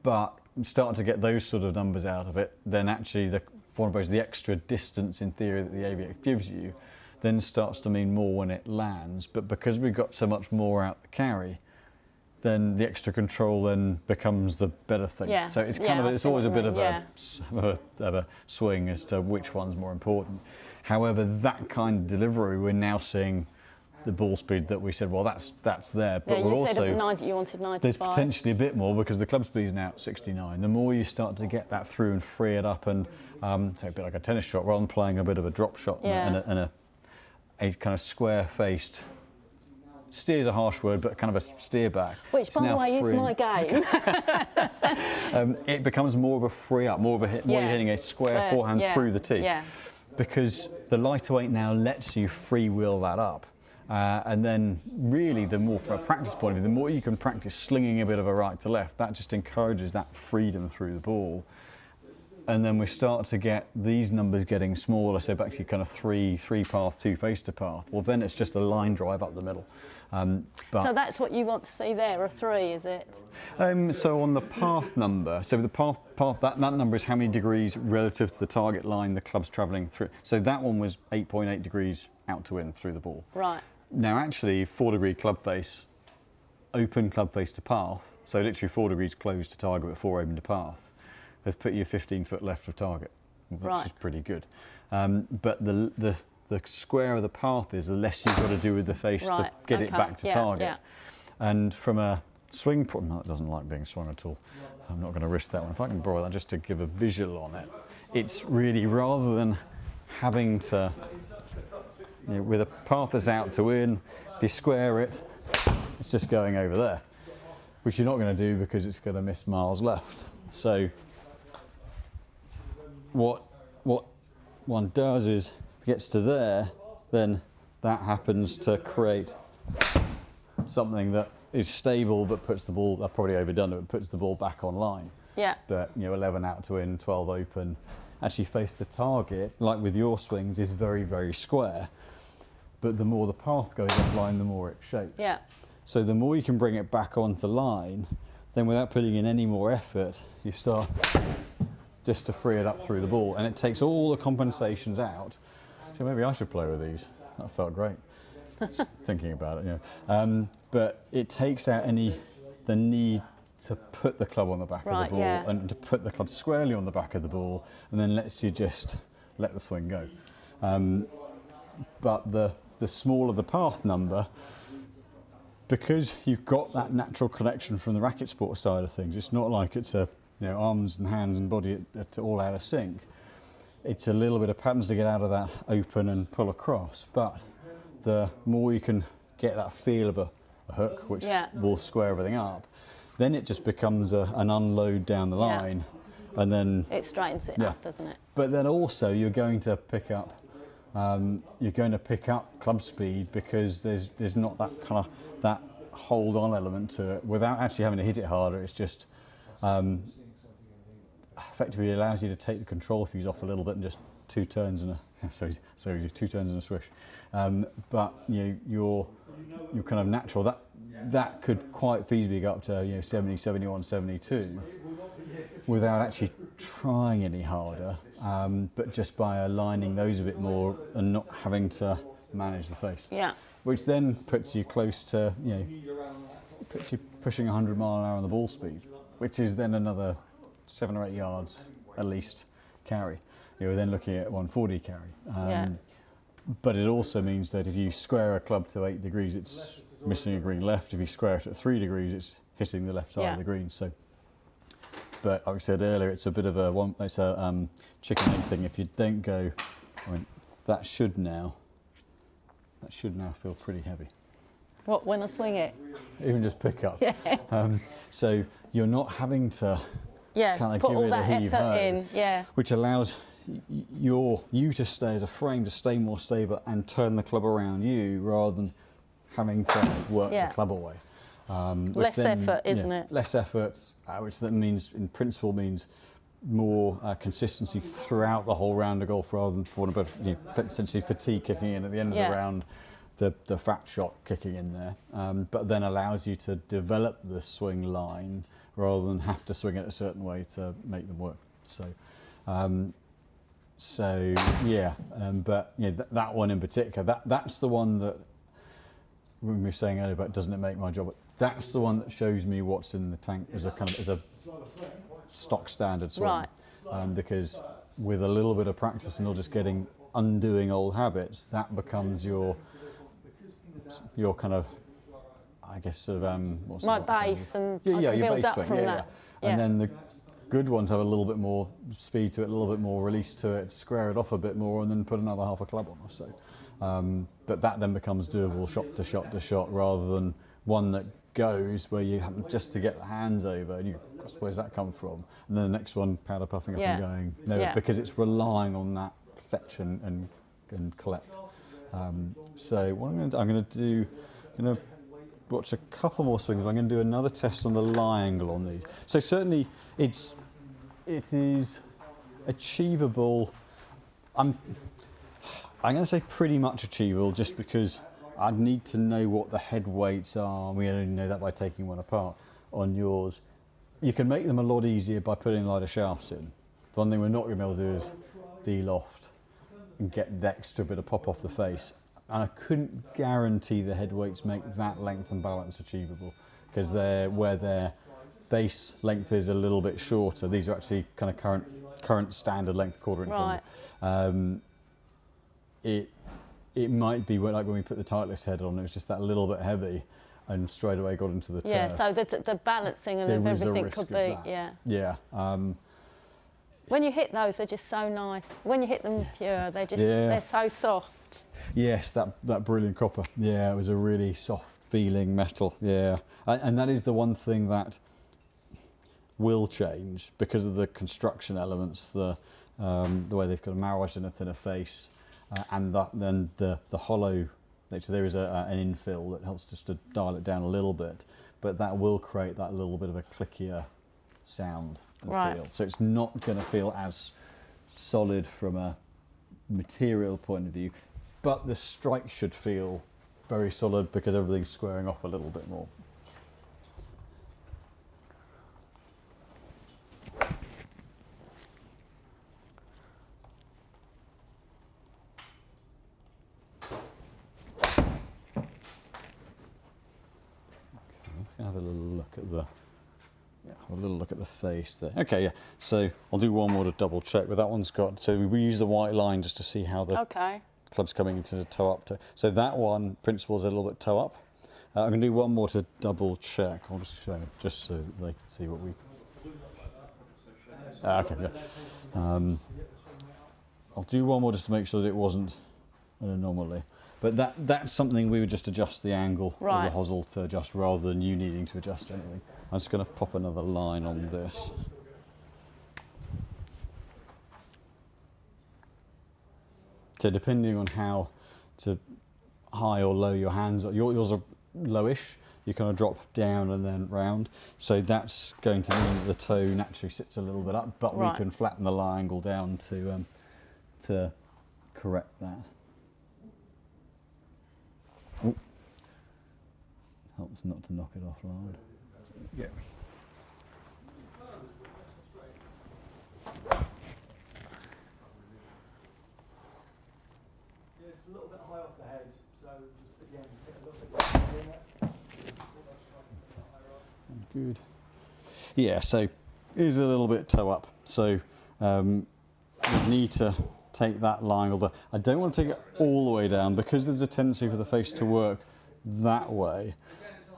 But start to get those sort of numbers out of it, then actually the extra distance in theory that the AVX gives you then starts to mean more when it lands. But because we've got so much more out the carry, then the extra control then becomes the better thing. Yeah. So it's kind of, it's always a bit of a swing as to which one's more important. However, that kind of delivery, we're now seeing the ball speed that we said, well, that's there. But we're also, said 90, you wanted 95. There's potentially a bit more because the club speed is now at 69. The more you start to get that through and free it up and so a bit like a tennis shot, rather than playing a bit of a drop shot and a kind of square-faced, steer's a harsh word, but kind of a steer back. Which, by the way, is my game. It becomes more of a free up, more of a hit, more you're hitting a square forehand through the tee. Yeah. Because the lighter weight now lets you free wheel that up. And then really the more, from a practice point of view, the more you can practice slinging a bit of a right to left, that just encourages that freedom through the ball. And then we start to get these numbers getting smaller, so back to kind of three path, 2 face to path. Well, then it's just a line drive up the middle. So that's what you want to see there, a 3, is it? So on the path number, so the path that number is how many degrees relative to the target line the club's travelling through. So that one was 8.8 degrees out to in through the ball. Right. Now actually 4 degree club face, open club face to path, so literally 4 degrees closed to target but 4 open to path, has put you 15 foot left of target, which is pretty good. But the square of the path is the less you've got to do with the face to get it back to target. Yeah. And from a swing point, no, it doesn't like being swung at all. I'm not going to risk that one. If I can borrow that just to give a visual on it, it's really, rather than having to, with a path that's out to in, if you square it, it's just going over there, which you're not going to do because it's going to miss miles left. So what one does is, if it gets to there, then that happens to create something that is stable but puts the ball, I've probably overdone it, but puts the ball back online. Yeah. But 11 out to in, 12 open, actually face the target, like with your swings, is very, very square. But the more the path goes offline, the more it shapes. Yeah. So the more you can bring it back onto line, then without putting in any more effort, you start just to free it up through the ball, and it takes all the compensations out. So maybe I should play with these. That felt great. Thinking about it, but it takes out the need to put the club on the back of the ball and to put the club squarely on the back of the ball, and then lets you just let the swing go. But the smaller the path number, because you've got that natural connection from the racket sport side of things, it's not like it's a, you know, arms and hands and body at all out of sync. It's a little bit of patterns to get out of that open and pull across, but the more you can get that feel of a hook, which will square everything up, then it just becomes an unload down the line, and then it straightens it up, doesn't it? But then also you're going to pick up club speed, because there's not that kind of that hold on element to it without actually having to hit it harder. It's just effectively allows you to take the control fuse off a little bit and just 2 turns and a 2 turns and a swish. But you know, you're kind of natural. That could quite feasibly go up to, you know, 70, 71, 72 without actually trying any harder, but just by aligning those a bit more and not having to manage the face. Yeah. Which then puts you close to, you know, puts you pushing 100 mile an hour on the ball speed, which is then another 7 or 8 yards at least carry. You're then looking at 140 carry. But it also means that if you square a club to 8 degrees, it's missing a green left. If you square it at 3 degrees, it's hitting the left side of the green. So, but like I said earlier, it's a bit of a chicken egg thing. If you don't go, I mean, that should now feel pretty heavy. What, when I swing it? Even just pick up. So you're not having to kind of put give all it that a heave effort in, which allows you to stay as a frame, to stay more stable and turn the club around you rather than having to work the club away. Less effort, isn't it? Less effort, which then means, in principle, means more consistency throughout the whole round of golf, rather than, for essentially fatigue kicking in at the end of the round, the fat shot kicking in there. But then allows you to develop the swing line rather than have to swing it a certain way to make them work. So, but you know, that one in particular, that's the one that, when we were saying earlier about doesn't it make my job, that's the one that shows me what's in the tank as a kind of as a stock standard swing. Right. Because with a little bit of practice and not just undoing old habits, that becomes your kind of, I guess, sort of what's my base, and I can build up from that. And then the good ones have a little bit more speed to it, a little bit more release to it, square it off a bit more, and then put another half a club on or so. But that then becomes doable shot to shot to shot, rather than one that goes where you happen just to get the hands over and you, where's that come from? And then the next one powder puffing up and going. No, because it's relying on that fetch and collect. So what I'm going to watch a couple more swings. I'm going to do another test on the lie angle on these. So certainly it is achievable. I'm going to say pretty much achievable, just because I'd need to know what the head weights are. We only know that by taking one apart. On yours, you can make them a lot easier by putting lighter shafts in. The one thing we're not going to be able to do is de-loft and get the extra bit of pop off the face. And I couldn't guarantee the head weights make that length and balance achievable, because where their base length is a little bit shorter. These are actually kind of current standard length, 1/4 inch. Right. It might be like when we put the Titleist head on, it was just that little bit heavy, and straight away got into the turf. Yeah, so the balancing and everything could be, Yeah. When you hit those, they're just so nice. When you hit them pure, they're so soft. Yes, that brilliant copper. Yeah, it was a really soft feeling metal. Yeah, and that is the one thing that will change because of the construction elements, the way they've got a marrage and a thinner face. And then the hollow nature, there is an infill that helps just to dial it down a little bit, but that will create that little bit of a clickier sound and feel. So it's not going to feel as solid from a material point of view, but the strike should feel very solid because everything's squaring off a little bit more. Have a little look at the face there. Okay, yeah. So I'll do one more to double check, but that one's got. So we use the white line just to see how the club's coming into the toe up. So that one, principle, is a little bit toe up, I'm going to do one more to double check. I'll just show just so they can see what we. Okay, yeah. I'll do one more just to make sure that it wasn't an anomaly. But that's something we would just adjust the angle of the hosel to adjust rather than you needing to adjust anything. I'm just going to pop another line on this. So depending on how high or low your hands are, yours are lowish, you kind of drop down and then round. So that's going to mean that the toe naturally sits a little bit up, but we can flatten the lie angle down to correct that. Ooh. Helps not to knock it offline. Yeah. It's a little bit high off the head, so just again, hit a little bit Good. Yeah, so here's a little bit toe up. So you need to take that line, although I don't want to take it all the way down because there's a tendency for the face to work that way.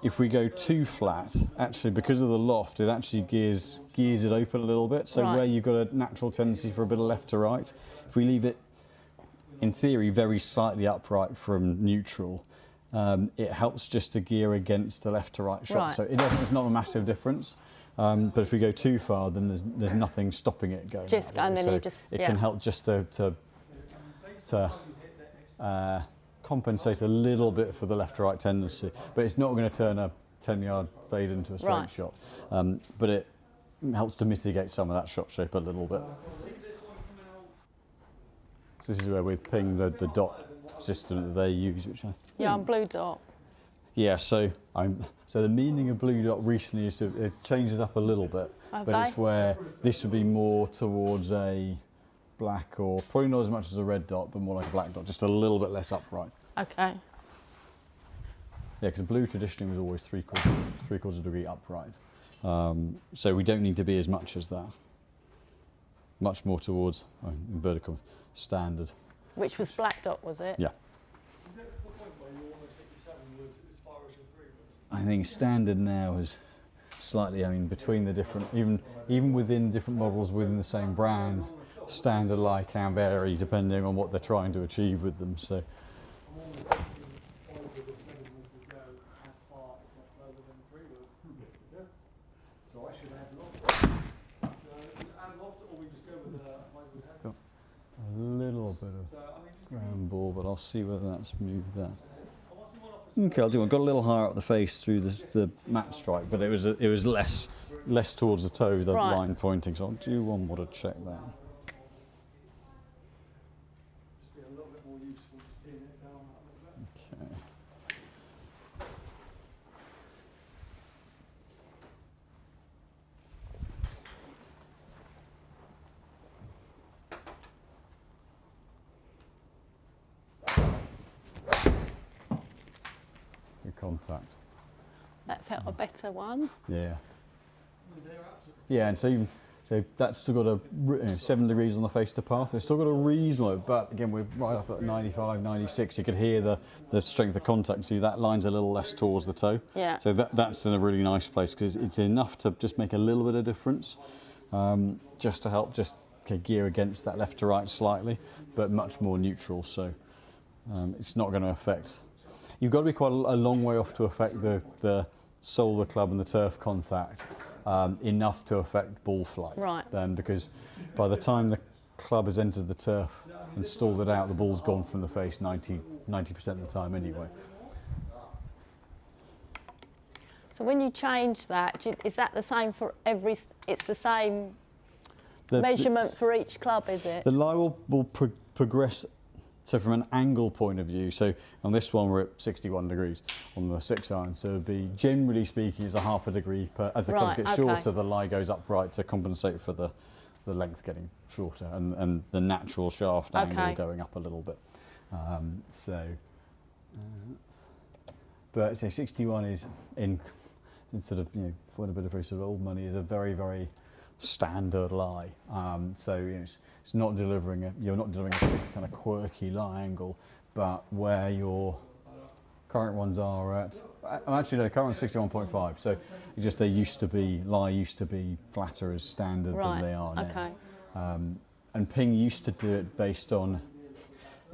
If we go too flat, actually because of the loft, it actually gears it open a little bit. So where you've got a natural tendency for a bit of left to right, if we leave it, in theory, very slightly upright from neutral, it helps just to gear against the left to right shot. So it's not a massive difference. But if we go too far, then there's nothing stopping it going. Just and then so you just it can help just to compensate a little bit for the left to right tendency, but it's not going to turn a 10-yard fade into a straight shot. But it helps to mitigate some of that shot shape a little bit. So this is where we ping the dot system that they use, which I think. Yeah, on blue dot. Yeah, so the meaning of blue dot recently is to change it up a little bit, but it's where this would be more towards a black, or probably not as much as a red dot, but more like a black dot, just a little bit less upright. Okay. Yeah, because blue traditionally was always three-quarters degree upright, so we don't need to be as much as that. Much more towards inverted commas, standard. Which was black dot, was it? Yeah. I think standard now is slightly, I mean, between the different, even within different models within the same brand, standard lie can vary depending on what they're trying to achieve with them. So. A little bit of ground ball, but I'll see whether that's moved that. Okay, I'll do one. Got a little higher up the face through the matte stripe, but it was less towards the toe, the line pointing. So I'll do one more to check that. Okay. Contact. That felt a better one. Yeah. Yeah, and so that's still got a 7 degrees on the face to path. It's still got a reasonable, but again we're right up at 95, 96. You could hear the strength of contact. See that line's a little less towards the toe. Yeah. So that's in a really nice place because it's enough to just make a little bit of difference, just to help gear against that left to right slightly, but much more neutral. So it's not going to affect. You've got to be quite a long way off to affect the sole of the club and the turf contact, enough to affect ball flight. Right. Then, because by the time the club has entered the turf and stalled it out, the ball's gone from the face 90% of the time anyway. So when you change that, is that the same for every? It's the same measurement for each club, is it? The lie will progress. So from an angle point of view, so on this one we're at 61 degrees on the 6-iron, so it'd be, generally speaking, is a half a degree per, as the clubs get shorter, the lie goes upright to compensate for the length getting shorter and the natural shaft angle going up a little bit. But say 61 is instead of, for a bit of sort of old money, is a very, very standard lie. So it's not delivering you're not delivering a kind of quirky lie angle, but where you're Current ones are at, actually no, current one's 61.5. So it's just they used to be, lie used to be flatter as standard than they are now. Okay. And Ping used to do it based on,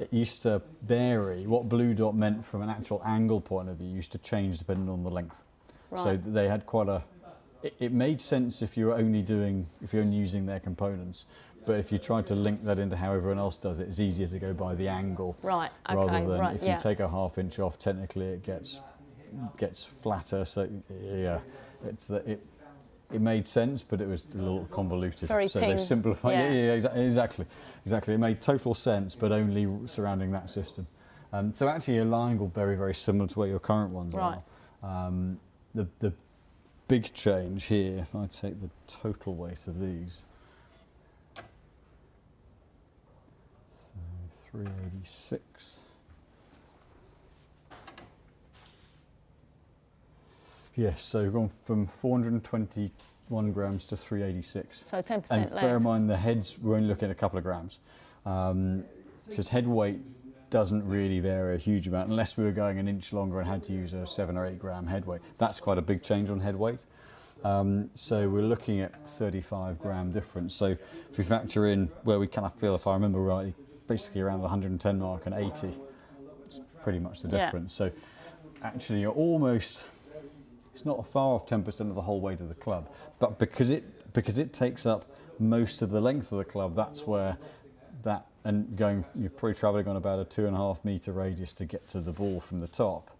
it used to vary. What blue dot meant from an actual angle point of view used to change depending on the length. Right. So they had quite a, it made sense if you're only using their components. But if you tried to link that into how everyone else does it, it's easier to go by the angle. Right, okay, rather than right, if you take a ½ inch off, technically it gets flatter. So yeah, it made sense, but it was a little convoluted. Very so Ping. they've simplified. Yeah, exactly. It made total sense, but only surrounding that system. So actually, your line will very, very similar to where your current ones right. are. The big change here, if I take the total weight of these, so 386. Yes, so we've gone from 421 grams to 386. So 10% and less. Bear in mind the heads, we're only looking at a couple of grams. Because head weight doesn't really vary a huge amount unless we were going an inch longer and had to use a 7 or 8 gram head weight. That's quite a big change on head weight. So we're looking at 35 gram difference. So if we factor in where we kind of feel, if I remember rightly, basically around the 110 mark and 80, it's pretty much the difference. So actually you're almost, it's not far off 10% of the whole weight of the club, but because it takes up most of the length of the club, that's where that, and going, you're probably travelling on about a 2.5 metre radius to get to the ball from the top,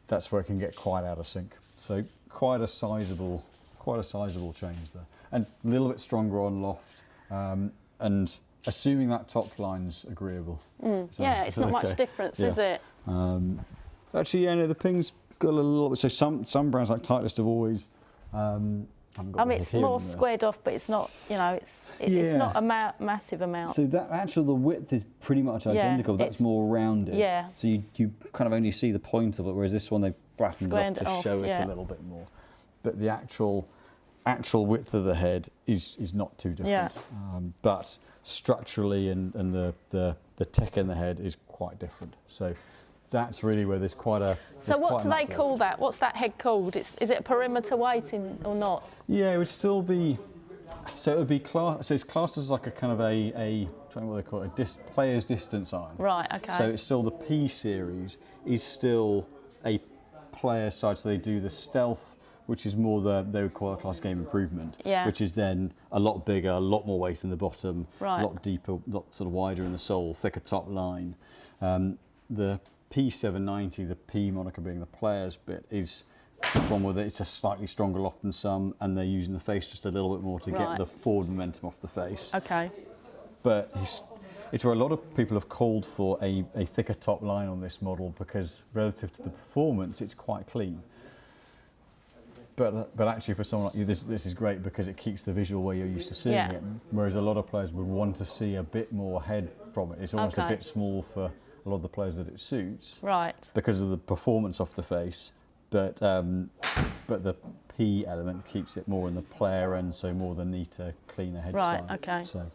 that's where it can get quite out of sync. So quite a sizable change there, and a little bit stronger on loft, and assuming that top line's agreeable. Yeah, it's not much difference, is it? Actually, yeah, no, the Ping's got a little bit. So some brands like Titleist have always. I mean, it's more squared off, but it's not. You know, it's not a massive amount. So that actually the width is pretty much identical. That's more rounded. Yeah. So you kind of only see the point of it, whereas this one they've flattened it off to show it a little bit more. But the actual width of the head is not too different. Yeah. But structurally and the tech in the head is quite different. So that's really where there's quite a. So what do they call that? What's that head called? Is it a perimeter weighting or not? Yeah, it would still be. So it would be classed. So it's classed as like a kind of a trying what they call it, a player's distance iron. Right. Okay. So it's still the P series is still a player side. So they do the stealth, which is more they would call a class game improvement. Yeah. Which is then a lot bigger, a lot more weight in the bottom, right. a lot deeper, a lot sort of wider in the sole, thicker top line. The P790, the P moniker being the player's bit, is one where it's a slightly stronger loft than some, and they're using the face just a little bit more to get the forward momentum off the face. Okay. But it's where a lot of people have called for a thicker top line on this model, because relative to the performance, it's quite clean. But actually for someone like you, this is great because it keeps the visual where you're used to seeing it, whereas a lot of players would want to see a bit more head from it. It's almost a bit small for a lot of the players that it suits, right? Because of the performance off the face, but the P element keeps it more in the player end, so more the neater, cleaner head style. Right. Okay. So,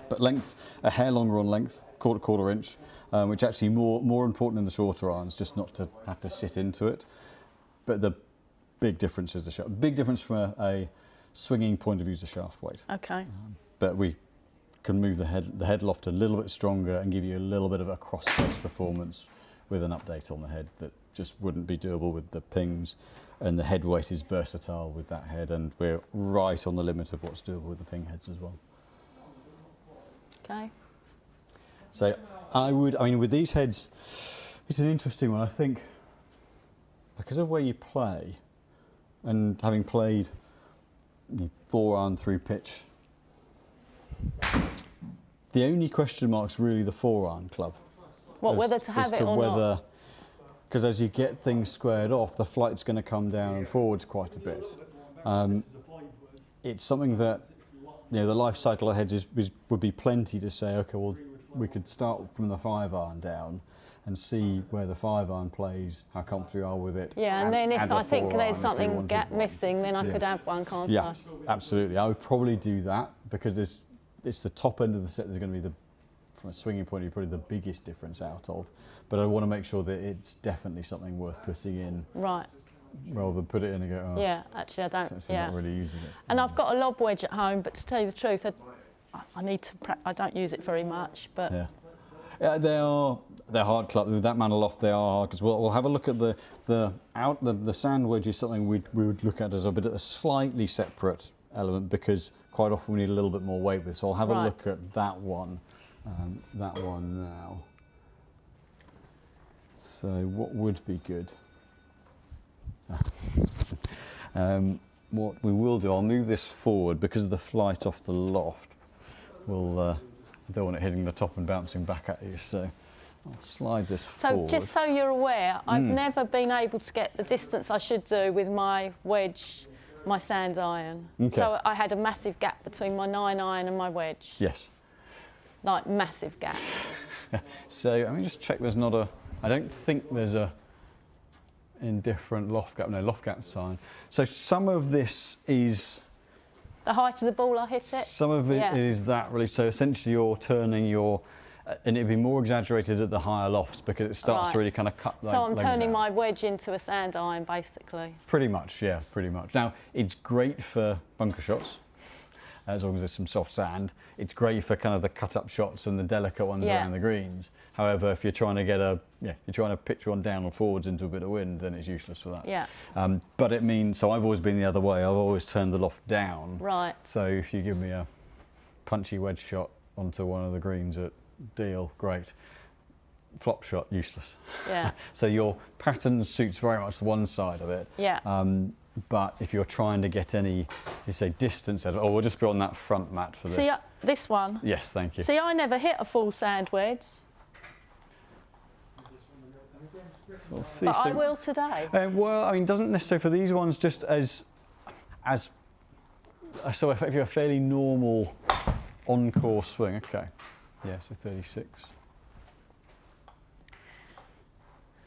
but length, a hair longer on length, quarter inch, which actually more important in the shorter irons, just not to have to sit into it. But the big difference is the shaft. Big difference from a swinging point of view is the shaft weight. Okay. But we can move the head loft a little bit stronger and give you a little bit of a cross-face performance with an update on the head that just wouldn't be doable with the Pings, and the head weight is versatile with that head, and we're right on the limit of what's doable with the Ping heads as well. Okay. So I mean with these heads, it's an interesting one. I think because of where you play, and having played 4-iron through pitch, the only question mark's really the 4-iron club. What, whether to have it or not? Because as you get things squared off, the flight's going to come down and forwards quite a bit. It's something that, the life cycle of heads would be plenty to say, okay, well, we could start from the 5-iron down and see where the 5-iron plays, how comfortable you are with it. Yeah, and then if I think there's something missing, then I could add one, can't I? Yeah, absolutely. I would probably do that, because it's the top end of the set. There's going to be from a swinging point of view, probably the biggest difference out of. But I want to make sure that it's definitely something worth putting in. Right. Rather than put it in and go, oh, yeah, actually I don't, so not really using it. And I've got a lob wedge at home, but to tell you the truth, I don't use it very much, but. Yeah. Yeah, they're hard club. With that amount of loft, they are hard, because we'll have a look at the sand wedge is something we would look at as a bit of a slightly separate element, because quite often we need a little bit more weight with. So I'll have a look at that one now. So what would be good? What we will do, I'll move this forward because of the flight off the loft. We'll don't want it hitting the top and bouncing back at you, so I'll slide this forward. So just so you're aware, I've never been able to get the distance I should do with my wedge, my sand iron. Okay. So I had a massive gap between my 9 iron and my wedge. Yes. Like massive gap. So let me just check there's not a, I don't think there's a indifferent loft gap, no loft gap sign. So some of this is the height of the ball I hit it? Some of it is that really. So essentially you're turning your, and it'd be more exaggerated at the higher lofts because it starts to really kind of cut. So I'm turning my wedge into a sand iron basically? Pretty much, yeah, pretty much. Now it's great for bunker shots, as long as there's some soft sand. It's great for kind of the cut up shots and the delicate ones around the greens. However, if you're trying to get you're trying to pitch one down or forwards into a bit of wind, then it's useless for that. Yeah. But it means, so I've always been the other way. I've always turned the loft down. Right. So if you give me a punchy wedge shot onto one of the greens at deal, great. Flop shot, useless. Yeah. So your pattern suits very much one side of it. Yeah. But if you're trying to get any, you say distance out of it, we'll just be on that front mat for this. See, this one? Yes, thank you. See, I never hit a full sand wedge. We'll see. But I will today. Well, I mean, doesn't necessarily for these ones, just as so effectively a fairly normal on-course swing. Okay, yeah, so 36.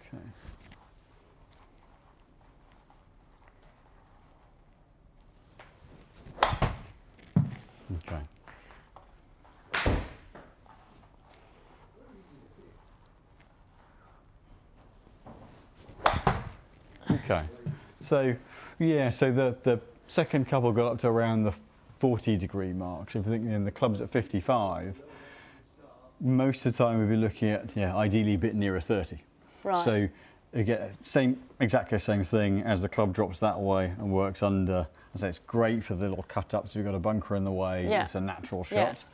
Okay. Okay. Okay, so yeah, so the second couple got up to around the 40-degree mark. So if you're thinking in the club's at 55, most of the time we'd be looking at, ideally a bit nearer 30. Right. So again, exactly the same thing as the club drops that way and works under. I say it's great for the little cut-ups. You've got a bunker in the way. Yeah. It's a natural shot,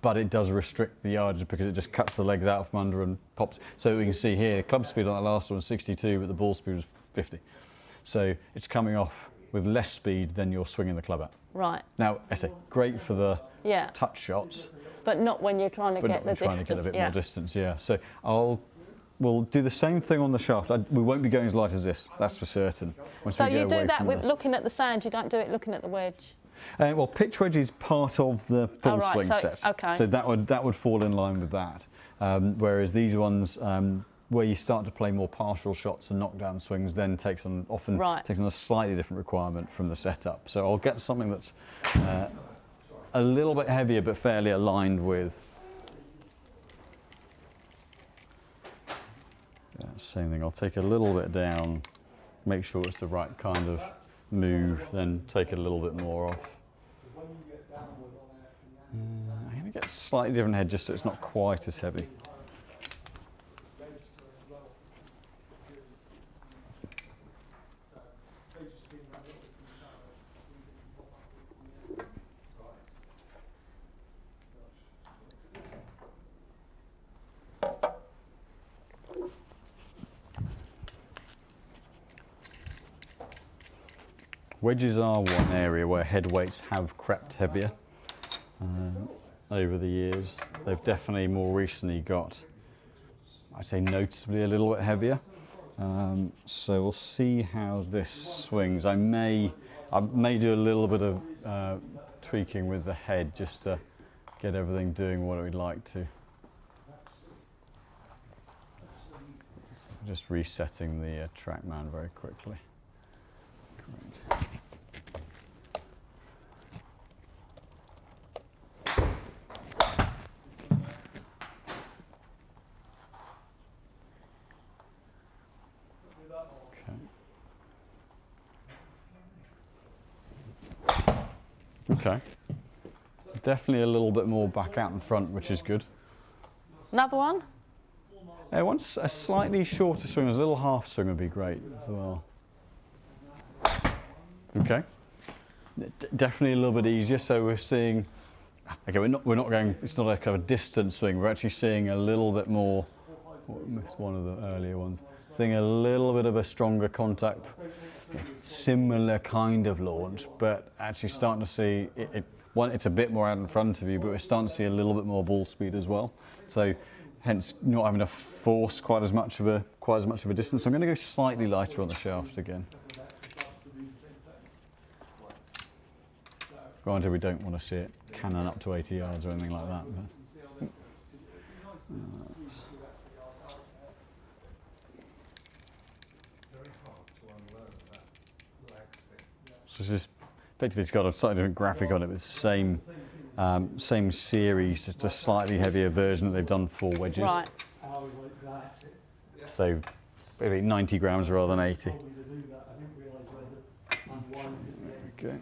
but it does restrict the yardage because it just cuts the legs out from under and pops. So we can see here, club speed on that last one was 62, but the ball speed was 50. So it's coming off with less speed than you're swinging the club at. Right. Now, I say great for the touch shots, but not when you're trying to get the distance. Trying to get a bit more distance, So we'll do the same thing on the shaft. We won't be going as light as this, that's for certain. So you do that with looking at the sand, you don't do it looking at the wedge? Well, pitch wedge is part of the full swing set. Okay. So that would fall in line with that. Whereas these ones, where you start to play more partial shots and knockdown swings, then takes on a slightly different requirement from the setup. So I'll get something that's a little bit heavier but fairly aligned with. Same thing. I'll take a little bit down, make sure it's the right kind of move, then take it a little bit more off. I'm going to get a slightly different head just so it's not quite as heavy. Wedges are one area where head weights have crept heavier over the years. They've definitely more recently got, I'd say, noticeably a little bit heavier. So we'll see how this swings. I may do a little bit of tweaking with the head just to get everything doing what we'd like to. So just resetting the TrackMan very quickly. Great. Okay. Definitely a little bit more back out in front, which is good. Another one? Yeah, once a slightly shorter swing, a little half swing would be great as well. Okay. Definitely a little bit easier. So we're seeing, okay, we're not going, it's not a kind of a distant swing. We're actually seeing a little bit more, missed one of the earlier ones, seeing a little bit of a stronger contact, similar kind of launch, but actually starting to see one, it's a bit more out in front of you, but we're starting to see a little bit more ball speed as well. So hence not having to force quite as much of a distance. So I'm going to go slightly lighter on the shaft again. Granted, we don't want to see it cannon up to 80 yards or anything like that. But. So this is effectively, it's got a slightly different graphic on it, but it's the same series, just a slightly heavier version that they've done for wedges. Right. So maybe 90 grams rather than 80. Okay.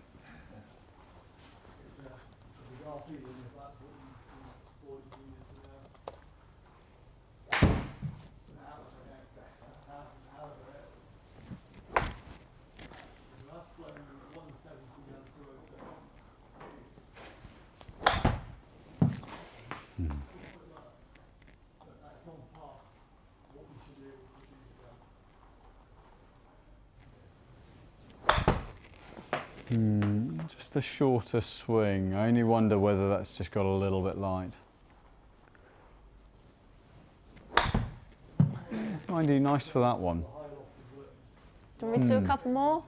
Just a shorter swing. I only wonder whether that's just got a little bit light. Mind you, nice for that one. Do you want me to do a couple more?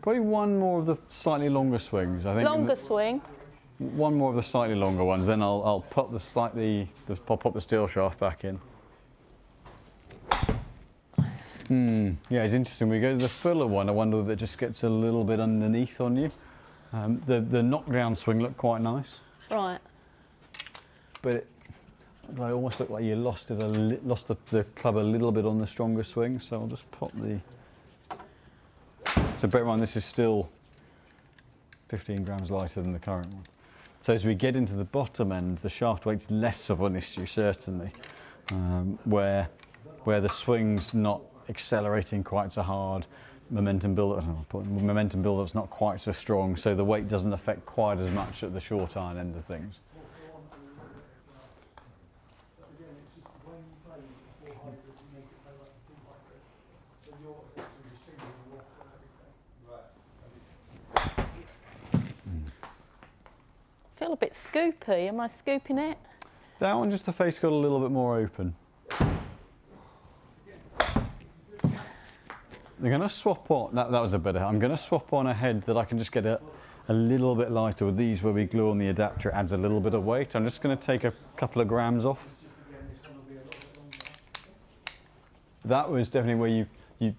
Probably one more of the slightly longer swings. I think. Longer swing. One more of the slightly longer ones. Then I'll pop the pop the steel shaft back in. Yeah, it's interesting. We go to the fuller one. I wonder if it just gets a little bit underneath on you. The knockdown swing looked quite nice. Right. But it almost looked like you lost the club a little bit on the stronger swing. So I'll just pop the. So bear in mind, this is still 15 grams lighter than the current one. So as we get into the bottom end, the shaft weight's less of an issue, certainly, where the swing's not accelerating quite so hard, momentum build-up's not quite so strong, so the weight doesn't affect quite as much at the short iron end of things. I feel a bit scoopy. Am I scooping it? That one, just the face got a little bit more open. I'm going to swap on, that was a better, I'm going to swap on a head that I can just get a little bit lighter. With these where we glue on the adapter, it adds a little bit of weight. I'm just going to take a couple of grams off. That was definitely where you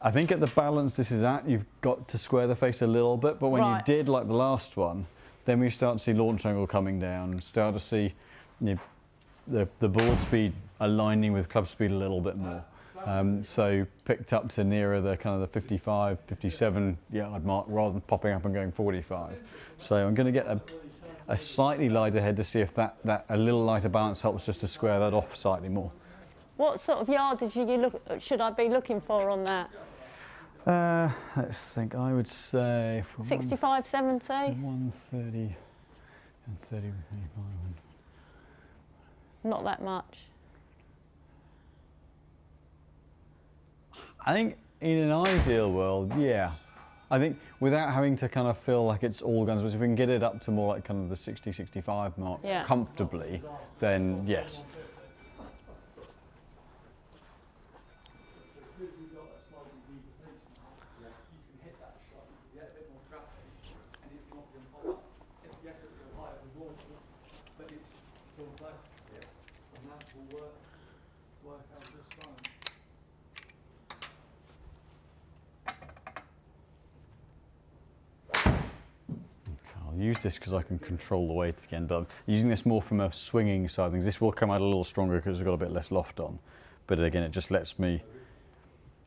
I think at the balance this is at, you've got to square the face a little bit, but when you did like the last one, then we start to see launch angle coming down, start to see the ball speed aligning with club speed a little bit more. So picked up to nearer the kind of the 55, 57 yard mark rather than popping up and going 45. So I'm going to get a slightly lighter head to see if that a little lighter balance helps just to square that off slightly more. What sort of yardage should I be looking for on that? Let's think. I would say from 65, 70? 130 and 30 and 35. Not that much. I think in an ideal world, yeah. I think without having to kind of feel like it's all guns, but if we can get it up to more like kind of the 60, 65 mark comfortably, then yes. Use this because I can control the weight again, but I'm using this more from a swinging side of things. This will come out a little stronger because it's got a bit less loft on, but again it just lets me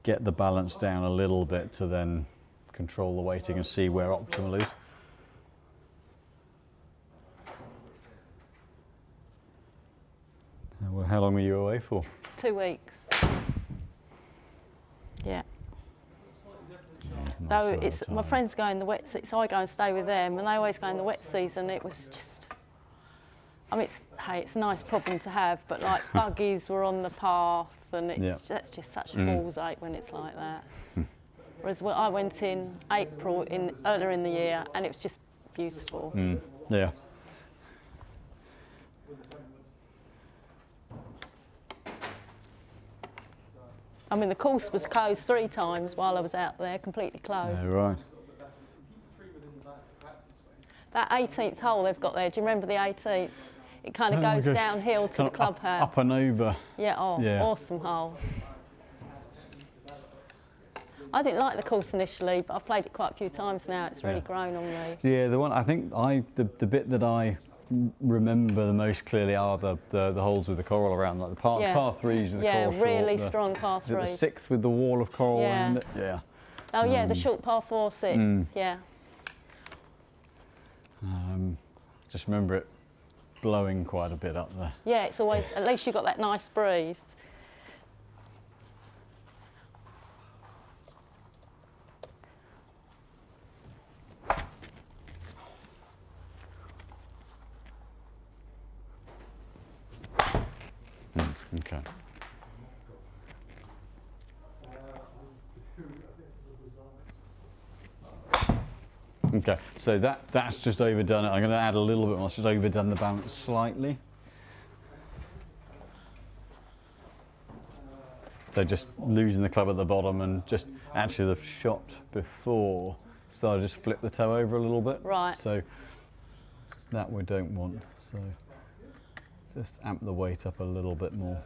get the balance down a little bit to then control the weighting and see where optimal is. How long were you away for? 2 weeks. Yeah. Nice Though it's my friends go in the wet season, so I go and stay with them, and they always go in the wet season. It was just, I mean, it's a nice problem to have, but like buggies were on the path, and that's just such a ball's ache when it's like that. Whereas I went in April earlier in the year, and it was just beautiful. Yeah. I mean, the course was closed 3 times while I was out there, completely closed. Yeah, right. That 18th hole they've got there, do you remember the 18th? It kind of goes downhill to the clubhouse. Up and over. Yeah, awesome hole. I didn't like the course initially, but I've played it quite a few times now. It's really grown on me. Yeah, the one I think the bit that I remember the most clearly are the holes with the coral around, like the par 3s with the coral. Yeah, really strong par 3s. Is it the 6th with the wall of coral around it? Yeah. Oh yeah, the short par 4 6. Yeah. Just remember it blowing quite a bit up there. Yeah, it's always, at least you've got that nice breeze. Okay. Okay, so that's just overdone it. I'm going to add a little bit more. It's just overdone the bounce slightly. So just losing the club at the bottom, and just actually the shot before started to just flip the toe over a little bit. Right. So that we don't want. So just amp the weight up a little bit more.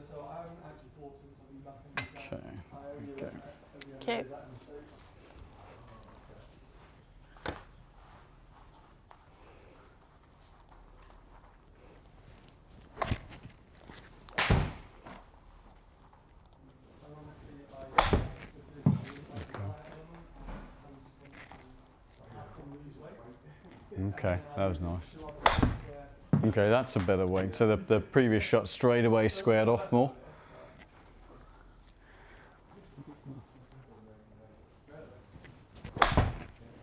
So I haven't actually fought since I've been back in the Okay. Cute. Okay, that was nice. Okay, that's a better weight. So the previous shot straight away squared off more.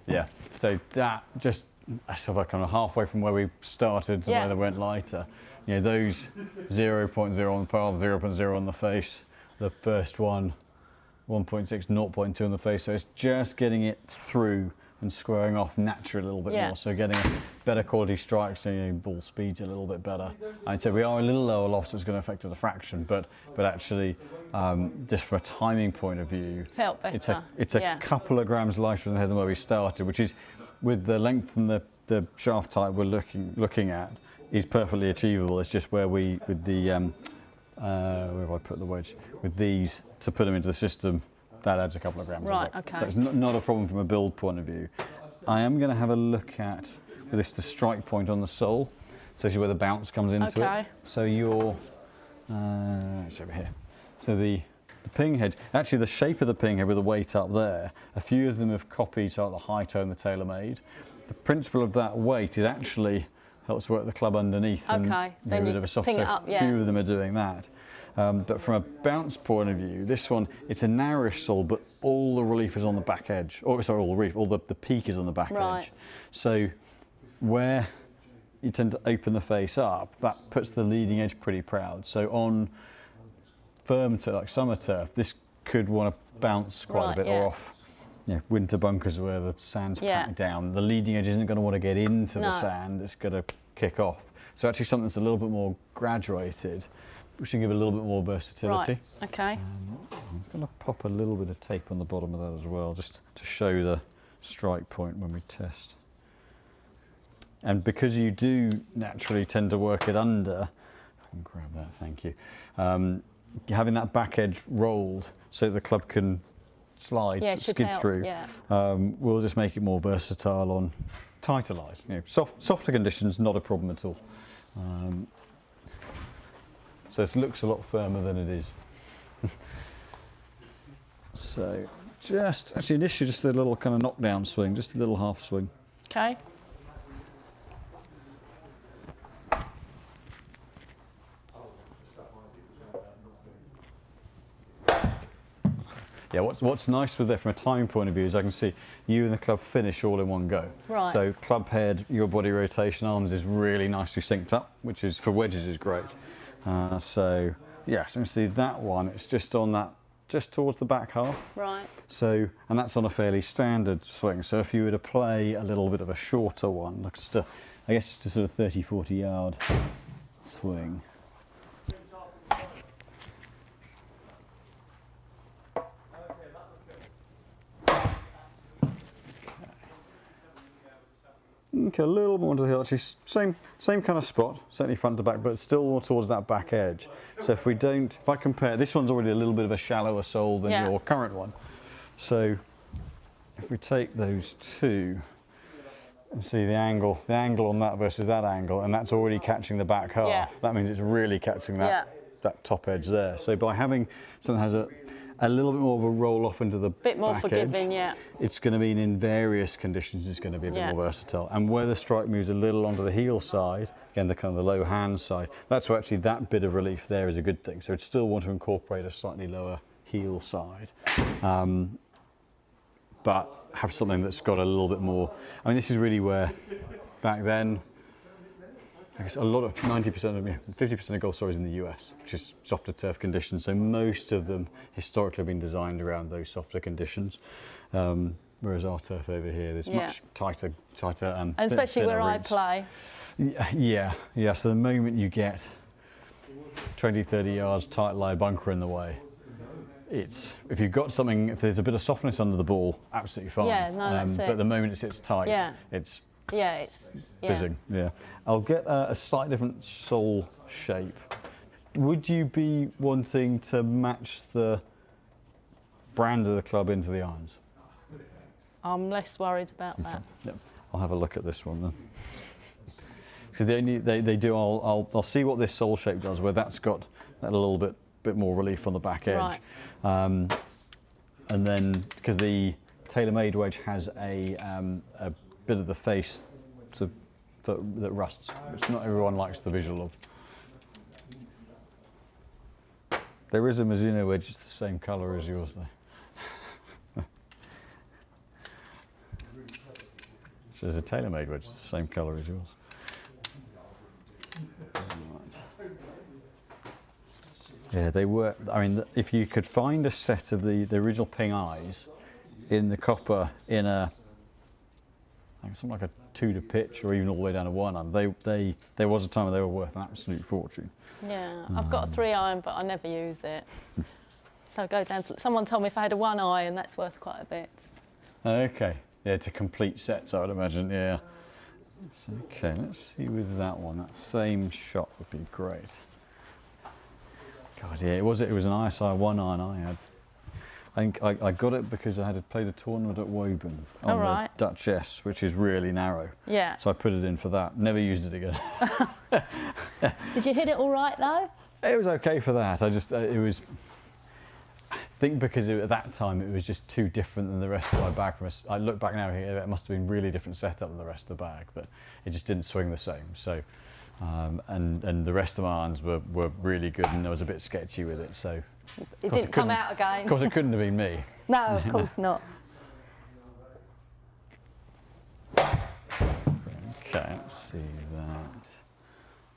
Yeah, so that just, sort of kind of halfway from where we started to where they went lighter. You know, those 0.0 on the path, 0.0 on the face. The first one, 1.6, 0.2 on the face. So it's just getting it through and squaring off naturally a little bit more. So getting a better quality strike, so you know, ball speed's a little bit better. I'd say we are a little lower loss, it's going to affect the fraction, but actually, just from a timing point of view, felt better. It's a couple of grams lighter in the head than where we started, which is, with the length and the shaft type we're looking at, is perfectly achievable. It's just where we, with the, where have I put the wedge? With these, to put them into the system, that adds a couple of grams. Right, okay. So it's not a problem from a build point of view. I am going to have a look at the strike point on the sole. So this is where the bounce comes into it. So your, it's over here. So the ping heads, actually the shape of the ping head with the weight up there, a few of them have copied the high toe and the TaylorMade. The principle of that weight is actually helps work the club underneath and then a bit of a soft, so a few of them are doing that. But from a bounce point of view, this one, it's a narrowish sole, but all the relief is on the back edge. Or sorry, all the relief, all the peak is on the back edge. So where you tend to open the face up, that puts the leading edge pretty proud. So on firm turf, like summer turf, this could want to bounce quite a bit, or off winter bunkers where the sand's packed down. The leading edge isn't going to want to get into the sand, it's going to kick off. So actually something that's a little bit more graduated, which can give a little bit more versatility. Right, okay. I'm going to pop a little bit of tape on the bottom of that as well, just to show the strike point when we test. And because you do naturally tend to work it under, I can grab that, thank you. Having that back edge rolled so the club can slide, skid through, will just make it more versatile on Titleist. You know, softer conditions, not a problem at all. So this looks a lot firmer than it is. So just, actually initially just a little kind of knockdown swing, just a little half swing. Okay. Yeah, what's nice with it from a timing point of view is I can see you and the club finish all in one go. Right. So club head, your body rotation, arms is really nicely synced up, which is for wedges is great. So yeah, so you can see that one, it's just on that, just towards the back half. Right. So, and that's on a fairly standard swing. So if you were to play a little bit of a shorter one, like just I guess just a sort of 30, 40 yard swing. Okay, a little more to the hill, actually same kind of spot, certainly front to back, but still more towards that back edge. So if I compare, this one's already a little bit of a shallower sole than your current one. So if we take those two and see the angle on that versus that angle, and that's already catching the back half, that means it's really catching that top edge there. So by having something that has a little bit more of a roll off into the bit more back forgiving, edge, it's going to mean in various conditions it's going to be a bit more versatile. And where the strike moves a little onto the heel side, again the kind of the low hand side, that's where actually that bit of relief there is a good thing. So I'd still want to incorporate a slightly lower heel side, but have something that's got a little bit more. I mean, this is really where back then, I guess a lot of 90% of 50% of golf stories in the US, which is softer turf conditions. So most of them historically have been designed around those softer conditions. Whereas our turf over here is much tighter and especially where I reach. play. Yeah. So the moment you get 20, 30 yards tight lie bunker in the way, it's, if you've got something, if there's a bit of softness under the ball, absolutely fine. Yeah, no, that's it. But the moment it sits tight, it's fizzing. Yeah. I'll get a slightly different sole shape. Would you be wanting to match the brand of the club into the irons? I'm less worried about that. Yep. I'll have a look at this one then. So they do. I'll see what this sole shape does, where that's got that a little bit more relief on the back edge, and then because the TaylorMade wedge has a bit of the face that rusts, which not everyone likes the visual of. There is a Mizuno wedge, it's the same colour as yours though. There's a TaylorMade wedge, it's the same colour as yours. Yeah, they were. I mean, if you could find a set of the original Ping eyes in the copper in a, I think something like a 2 to pitch or even all the way down to 1 iron, there was a time when they were worth an absolute fortune. Yeah, I've got a 3 iron, but I never use it. So I go down to, someone told me if I had a 1 iron, that's worth quite a bit. Okay, yeah, it's a complete set, so I'd imagine, yeah. Okay, let's see with that one. That same shot would be great. God, yeah, it was an ISI 1 iron I had. I think I got it because I had played a tournament at Woburn on the Dutch S, which is really narrow. Yeah. So I put it in for that. Never used it again. Did you hit it all right though? It was okay for that. I just it was. I think because at that time it was just too different than the rest of my bag. I look back now, it must have been really different setup than the rest of the bag. That it just didn't swing the same. So. And the rest of my irons were really good, and I was a bit sketchy with it, so it didn't come out again. Of course, it couldn't have been me. No, of course not. Okay, let's see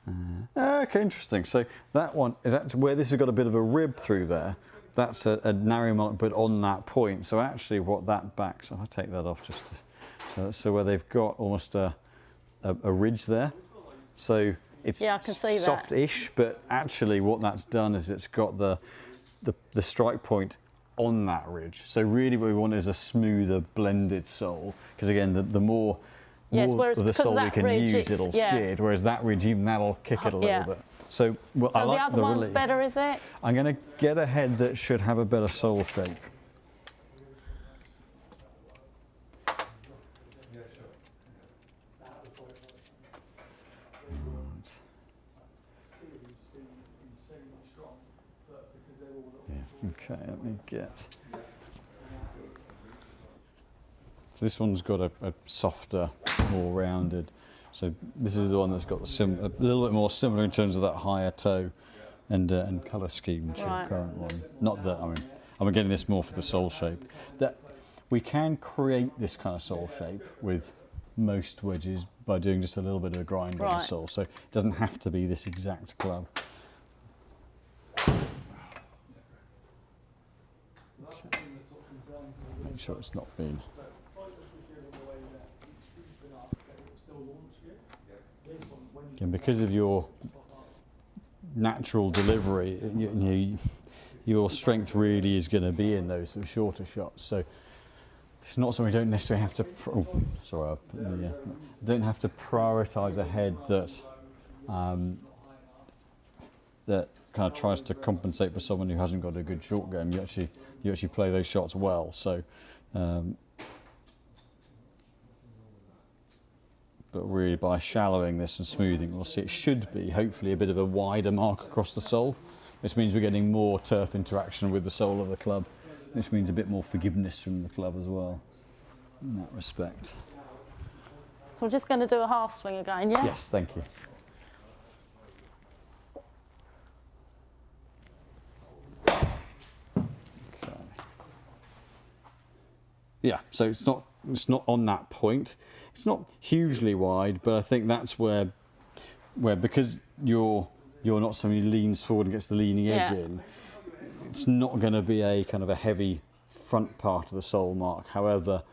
that. Okay, interesting. So that one is actually where this has got a bit of a rib through there. That's a narrow mark, but on that point. So actually, what that backs, so I take that off just to, so where they've got almost a ridge there. So it's soft-ish, but actually what that's done is it's got the strike point on that ridge. So really what we want is a smoother blended sole, because again the more of the sole we can use, it'll skid, whereas that ridge, even that'll kick it a little bit. So, I like the other one's better, is it? I'm going to get a head that should have a better sole shape. Okay, let me get. So this one's got a softer, more rounded. So this is the one that's got a little bit more similar in terms of that higher toe and colour scheme to your current one. Not that, I mean, I'm getting this more for the sole shape. That we can create this kind of sole shape with most wedges by doing just a little bit of a grind on the sole. So it doesn't have to be this exact club. Okay. Make sure it's not been. And because of your natural delivery, your strength really is going to be in those sort of shorter shots. So it's not something you don't necessarily have to. Don't have to prioritise a head that that kind of tries to compensate for someone who hasn't got a good short game. You actually play those shots well. So. But really by shallowing this and smoothing, we'll see it should be hopefully a bit of a wider mark across the sole. This means we're getting more turf interaction with the sole of the club. This means a bit more forgiveness from the club as well, in that respect. So I'm just going to do a half swing again, yeah? Yes, thank you. Okay. Yeah, so it's not on that point. It's not hugely wide, but I think that's where because you're not somebody who leans forward and gets the leaning edge in, it's not going to be a kind of a heavy front part of the sole mark. However,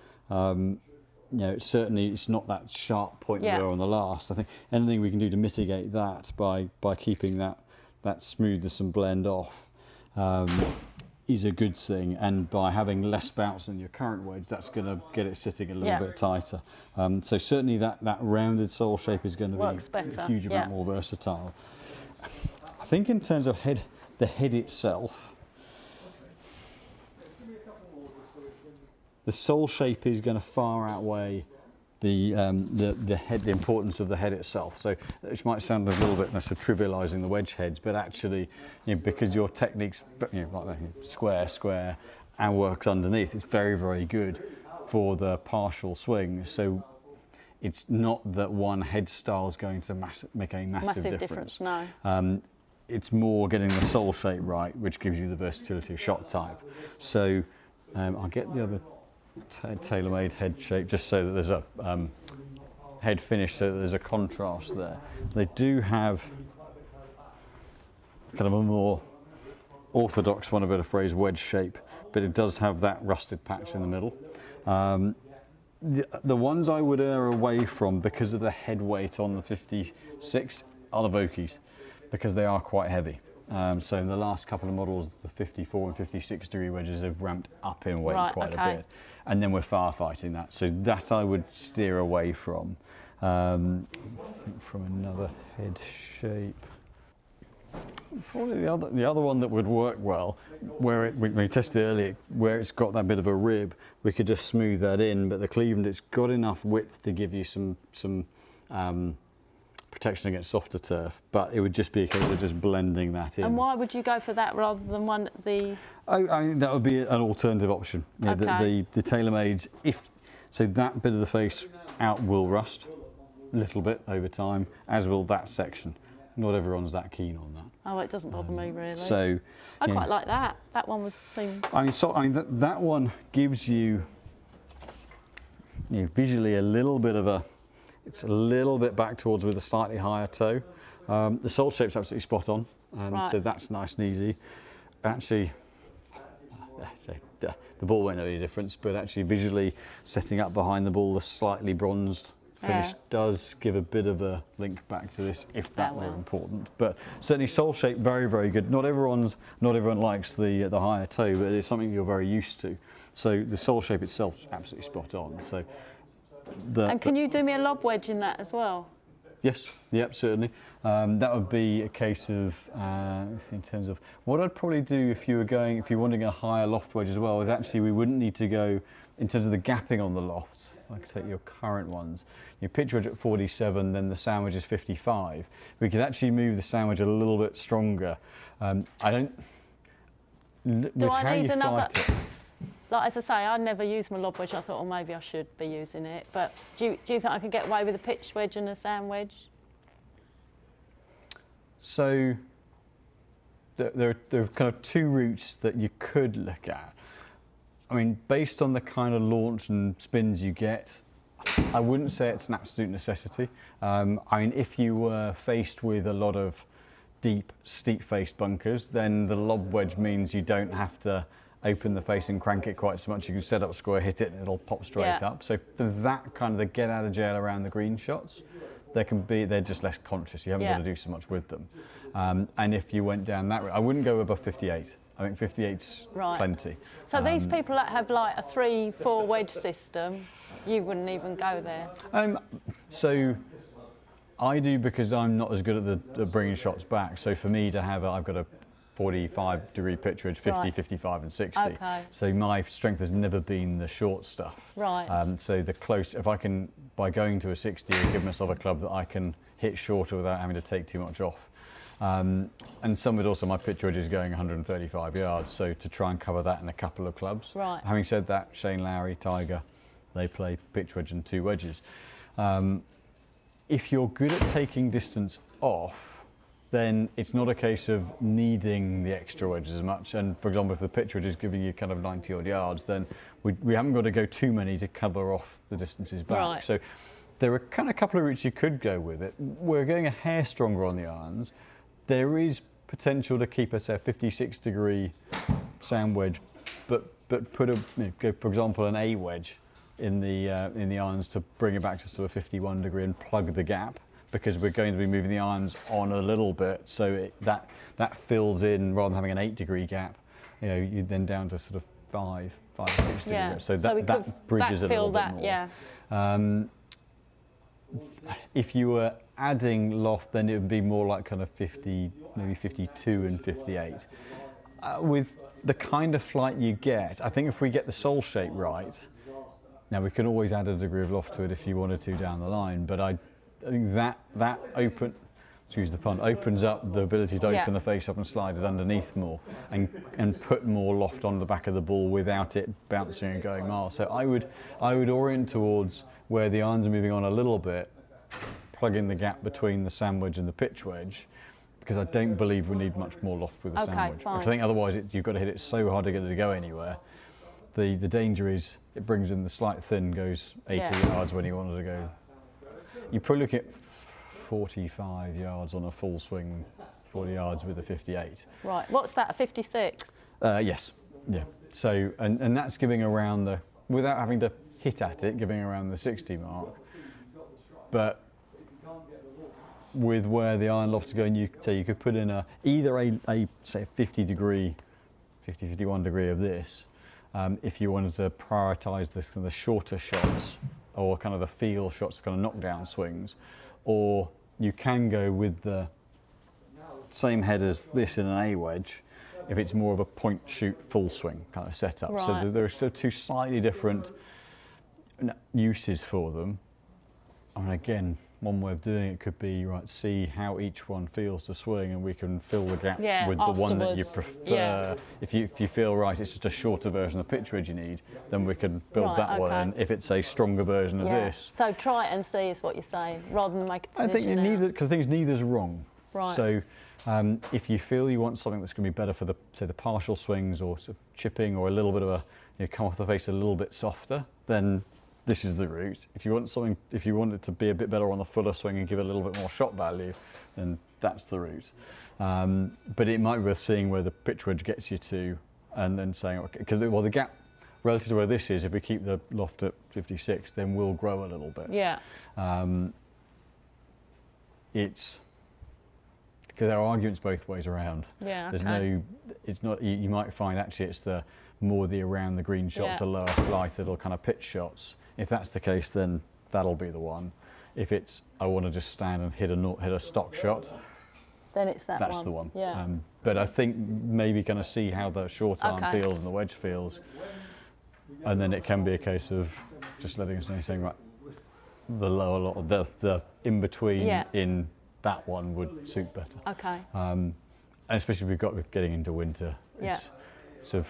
it's not that sharp point there on the last. I think anything we can do to mitigate that by keeping that smoothness and blend off is a good thing, and by having less bounce than your current wedge, that's going to get it sitting a little bit tighter. So certainly that rounded sole shape is going to be a huge amount more versatile. I think in terms of the head itself, the sole shape is going to far outweigh the importance of the head itself. So which might sound a little bit trivialising the wedge heads, but actually, because your technique's like square and works underneath, it's very, very good for the partial swing. So it's not that one head style is going to make a massive difference. No. It's more getting the sole shape right, which gives you the versatility of shot type. So I'll get the other TaylorMade head shape just so that there's a head finish, so that there's a contrast there. They do have kind of a more orthodox, one a bit of phrase, wedge shape, but it does have that rusted patch in the middle. The ones I would err away from because of the head weight on the 56 are the Vokeys, because they are quite heavy. So in the last couple of models, the 54 and 56 degree wedges have ramped up in weight quite a bit. And then we're firefighting that. So that I would steer away from. I think from another head shape. Probably the other one that would work well, where we tested earlier, where it's got that bit of a rib, we could just smooth that in, but the Cleveland, it's got enough width to give you some protection against softer turf, but it would just be a case of just blending that in. And why would you go for that rather than one I think that would be an alternative option. The TaylorMades, so that bit of the face out will rust a little bit over time, as will that section. Not everyone's that keen on that. Oh, it doesn't bother me really. So I quite like that. That one was that one gives you, visually a little bit of a. It's a little bit back towards with a slightly higher toe. The sole shape's absolutely spot on, so that's nice and easy. Actually, the ball won't know any difference, but actually visually setting up behind the ball, the slightly bronzed finish does give a bit of a link back to this, if that were important. But certainly sole shape, very, very good. Not everyone likes the higher toe, but it's something you're very used to. So the sole shape itself is absolutely spot on. So. And can you do me a lob wedge in that as well? Yes, yep, certainly. That would be a case of, in terms of, what I'd probably do if you were wanting a higher loft wedge as well, is actually we wouldn't need to go, in terms of the gapping on the lofts, if I could take your current ones, your pitch wedge at 47, then the sandwich is 55. We could actually move the sandwich a little bit stronger. Do I need another? Like, as I say, I never used my lob wedge. I thought, oh, maybe I should be using it. But do you think I could get away with a pitch wedge and a sand wedge? So there are kind of two routes that you could look at. I mean, based on the kind of launch and spins you get, I wouldn't say it's an absolute necessity. I mean, if you were faced with a lot of deep, steep-faced bunkers, then the lob wedge means you don't have to open the face and crank it quite so much. You can set up square, hit it, and it'll pop straight up. So for that kind of the get out of jail around the green shots, they're just less conscious. You haven't got to do so much with them. And if you went down that route, I wouldn't go above 58. I think 58's plenty. So these people that have like a 3-4 wedge system, you wouldn't even go there? So I do, because I'm not as good at the bringing shots back. So for me to have, I've got a 45-degree pitch wedge, 50, 55 and 60. Okay. So my strength has never been the short stuff. Right. So the close, if I can, by going to a 60, give myself a club that I can hit shorter without having to take too much off. And some of it also, my pitch wedge is going 135 yards, so to try and cover that in a couple of clubs. Right. Having said that, Shane Lowry, Tiger, they play pitch wedge and 2 wedges. If you're good at taking distance off, then it's not a case of needing the extra wedges as much. And for example, if the pitch wedge is giving you kind of 90 odd yards, then we haven't got to go too many to cover off the distances back. Right. So there are kind of a couple of routes you could go with it. We're going a hair stronger on the irons. There is potential to keep us a 56-degree sand wedge, but put go, for example, an A wedge in the irons to bring it back to sort of 51 degree and plug the gap, because we're going to be moving the irons on a little bit, so that fills in rather than having an 8-degree gap. You know, you're then down to sort of 5, 6 degrees. So that bridges a little bit more. Yeah. If you were adding loft, then it would be more like kind of 50, maybe 52 and 58. With the kind of flight you get, I think if we get the sole shape right, now we can always add a degree of loft to it if you wanted to down the line, but I think that excuse the pun, opens up the ability to open the face up and slide it underneath more and put more loft on the back of the ball without it bouncing and going miles. So I would orient towards where the irons are moving on a little bit, plug in the gap between the sand wedge and the pitch wedge, because I don't believe we need much more loft with the sand wedge. Because I think otherwise you've got to hit it so hard to get it to go anywhere. The danger is it brings in the slight thin, goes 80 yards when you wanted to go. You're probably looking at 45 yards on a full swing, 40 yards with a 58. Right, what's that, a 56? Yes, yeah. So, and that's giving around the, without having to hit at it, giving around the 60 mark. But with where the iron lofts are going, you could put in either a say 50-51 degree of this, if you wanted to prioritise the shorter shots or kind of the feel shots, kind of knockdown swings, or you can go with the same head as this in an A wedge if it's more of a point shoot full swing kind of setup. Right. So there are still two slightly different uses for them. I mean, again, one way of doing it could be, right, see how each one feels to swing, and we can fill the gap with the one that you prefer. Yeah. If you feel, right, it's just a shorter version of pitch wedge you need, then we can build that one. And if it's a stronger version of this. So try it and see is what you're saying, rather than make a decision. I think neither, because the thing is, neither's wrong. Right. So if you feel you want something that's going to be better for the, say, the partial swings or sort of chipping, or a little bit of a, come off the face a little bit softer, then this is the route. If you want something, if you want it to be a bit better on the fuller swing and give it a little bit more shot value, then that's the route. But it might be worth seeing where the pitch wedge gets you to, and then saying, okay, because the gap relative to where this is, if we keep the loft at 56, then we'll grow a little bit. Yeah. It's because there are arguments both ways around. Yeah. There's no, it's not. You might find actually it's the more the around the green shots, the lower flight, little kind of pitch shots. If that's the case, then that'll be the one. If it's, I want to just stand and hit a stock shot, then it's that's one. The one. Yeah. But I think maybe kind of see how the short arm feels and the wedge feels, and then it can be a case of just letting us know, saying, right, the lower lot, the in between in that one would suit better. Okay. And especially if we've got getting into winter. sort of,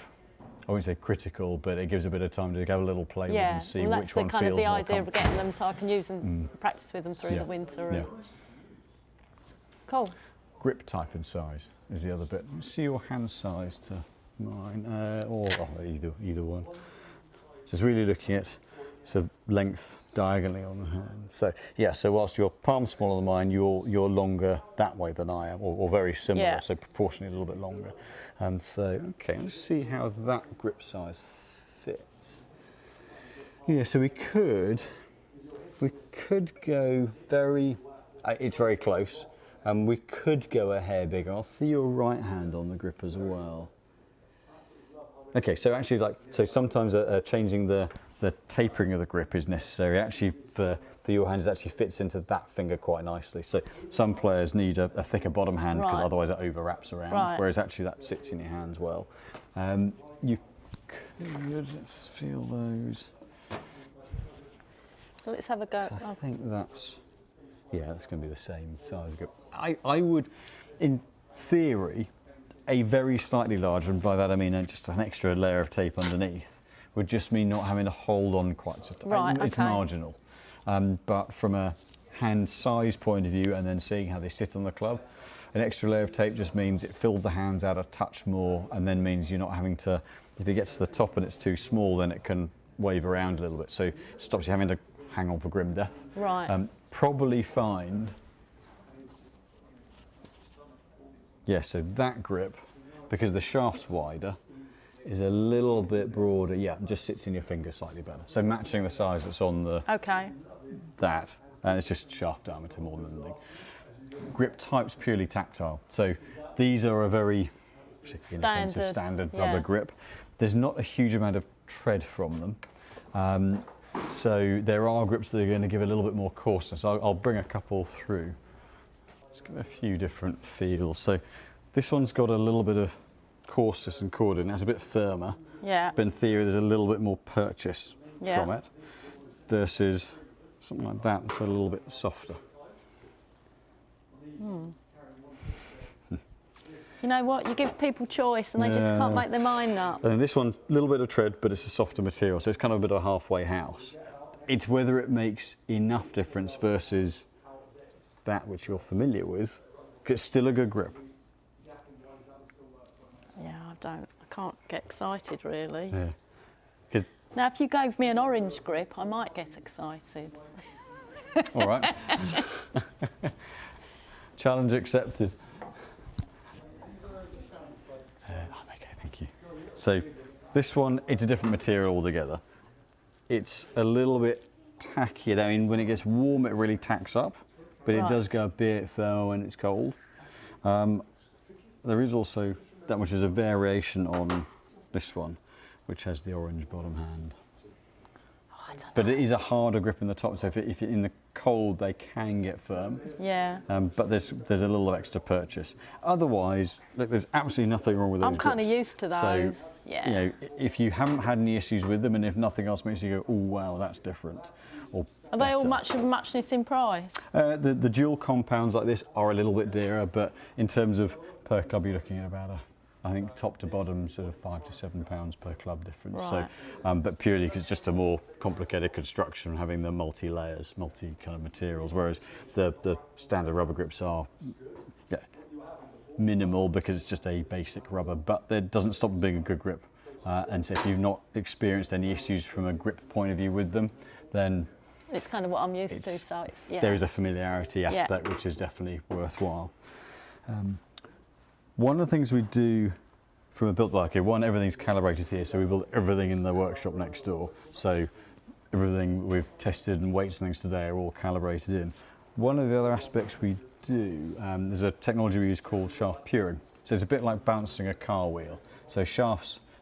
I wouldn't say critical, but it gives a bit of time to have a little play with them and see well, which one feels more that's the kind of the idea of comfortable. getting them so I can use them, practice with them through the winter. And cool. Grip type and size is the other bit. See your hand size to mine, or either one. So it's really looking at sort of length diagonally on the hand. So yeah, so whilst your palm's smaller than mine, you're longer that way than I am, or very similar, so proportionally a little bit longer. And so, okay, let's see how that grip size fits. Yeah, so we could go very, it's very close, and we could go a hair bigger. I'll see your right hand on the grip as well. Okay, so actually, so sometimes changing the tapering of the grip is necessary. Actually, for your hands, it actually fits into that finger quite nicely. So some players need a thicker bottom hand because otherwise it overwraps around, whereas actually that sits in your hands well. You could, let's feel those. So let's have a go. So I think that's going to be the same size grip. I would, in theory, a very slightly larger, and by that I mean just an extra layer of tape underneath, would just mean not having to hold on quite so tight. It's marginal. But from a hand size point of view and then seeing how they sit on the club, an extra layer of tape just means it fills the hands out a touch more, and then means you're not having to, if it gets to the top and it's too small, then it can wave around a little bit. So it stops you having to hang on for grim death. Probably find, so that grip, because the shaft's wider, is a little bit broader. Yeah, just sits in your finger slightly better. So matching the size that's on the that, and it's just shaft diameter more than anything. Grip type's purely tactile. So these are a very standard rubber grip. There's not a huge amount of tread from them. So there are grips that are going to give a little bit more coarseness. I'll bring a couple through. Let's give a few different feels. So this one's got a little bit of coarseness and corded, and it's a bit firmer. But in theory, there's a little bit more purchase from it, versus something like that that's a little bit softer. You know what? You give people choice, and they just can't make their mind up. And this one's a little bit of tread, but it's a softer material, so it's kind of a bit of a halfway house. It's whether it makes enough difference versus that which you're familiar with, because it's still a good grip. Yeah, I can't get excited really. Yeah. Now, if you gave me an orange grip, I might get excited. All right. Challenge accepted. Okay, thank you. So this one, it's a different material altogether. It's a little bit tacky. I mean, when it gets warm, it really tacks up, but it does go a bit firmer when it's cold. There is also that which is a variation on this one, which has the orange bottom hand. But it is a harder grip in the top, so if you're in the cold, they can get firm. But there's a little extra purchase. Otherwise, look, there's absolutely nothing wrong with those. I'm kind of used to those. So, you know, if you haven't had any issues with them, and if nothing else makes you go, oh wow, that's different. Or are they all much of a muchness in price? The dual compounds like this are a little bit dearer, but in terms of per club, you're looking at about I think top to bottom, sort of £5 to £7 per club difference. So, but purely because it's just a more complicated construction, having the multi-layers, multi-kind of materials, whereas the standard rubber grips are minimal because it's just a basic rubber, but that doesn't stop being a good grip. And so if you've not experienced any issues from a grip point of view with them, then it's kind of what I'm used to. So it's there is a familiarity aspect which is definitely worthwhile. One of the things we do from a build, everything's calibrated here, so we build everything in the workshop next door. So everything we've tested and weights and things today are all calibrated in. One of the other aspects we do, there's a technology we use called shaft puring. So it's a bit like bouncing a car wheel. So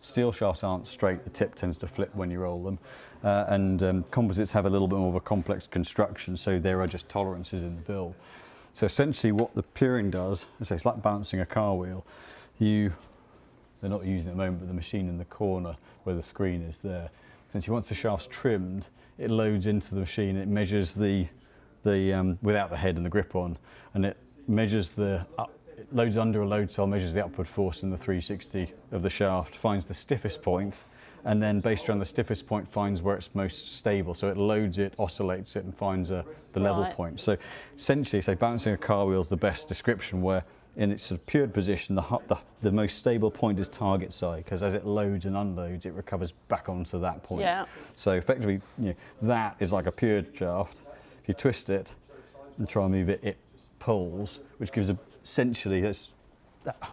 steel shafts aren't straight, the tip tends to flip when you roll them. And composites have a little bit more of a complex construction, so there are just tolerances in the build. So essentially what the puring does, it's like bouncing a car wheel. They're not using it at the moment, but the machine in the corner where the screen is there. Essentially once the shaft's trimmed, it loads into the machine, it measures the without the head and the grip on, and it measures it loads under a load cell, measures the upward force in the 360 of the shaft, finds the stiffest point, and then based around the stiffest point finds where it's most stable. So it loads it, oscillates it, and finds the level point. So essentially, say balancing a car wheel is the best description, where in its sort of pure position, the most stable point is target side, because as it loads and unloads, it recovers back onto that point. Yeah. So effectively, that is like a pure shaft. If you twist it and try and move it, it pulls, which gives essentially,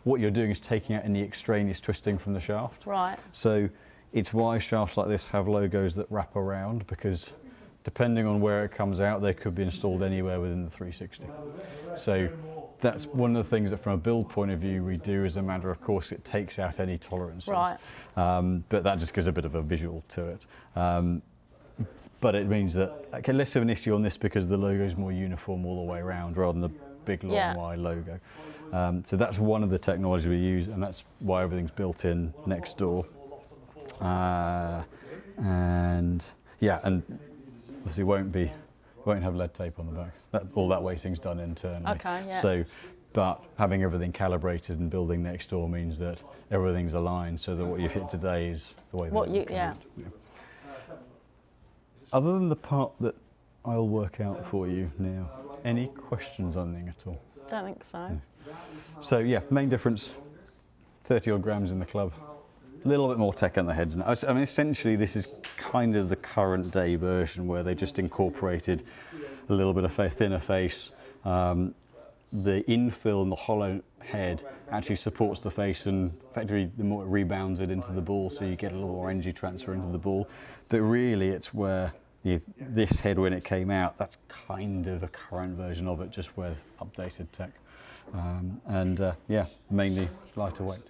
what you're doing is taking out any extraneous twisting from the shaft. Right. So it's why shafts like this have logos that wrap around, because depending on where it comes out, they could be installed anywhere within the 360. So that's one of the things that from a build point of view we do as a matter of course. It takes out any tolerances. Right. But that just gives a bit of a visual to it. But it means that, less of an issue on this because the logo is more uniform all the way around rather than the big long Y logo. So that's one of the technologies we use, and that's why everything's built in next door. And obviously won't have lead tape on the back. All that weighting's done internally. Okay, yeah. So, but having everything calibrated and building next door means that everything's aligned, so that what you've hit today is the way that it's yeah. Other than the part that I'll work out for you now, any questions on anything at all? Don't think so. No. So yeah, main difference, 30 odd grams in the club. A little bit more tech on the heads. I mean, essentially this is kind of the current day version where they just incorporated a little bit of thinner face. The infill and the hollow head actually supports the face, and effectively the more it rebounds it into the ball, so you get a little more energy transfer into the ball. But really it's where this head, when it came out, that's kind of a current version of it, just with updated tech. Yeah, mainly lighter weight.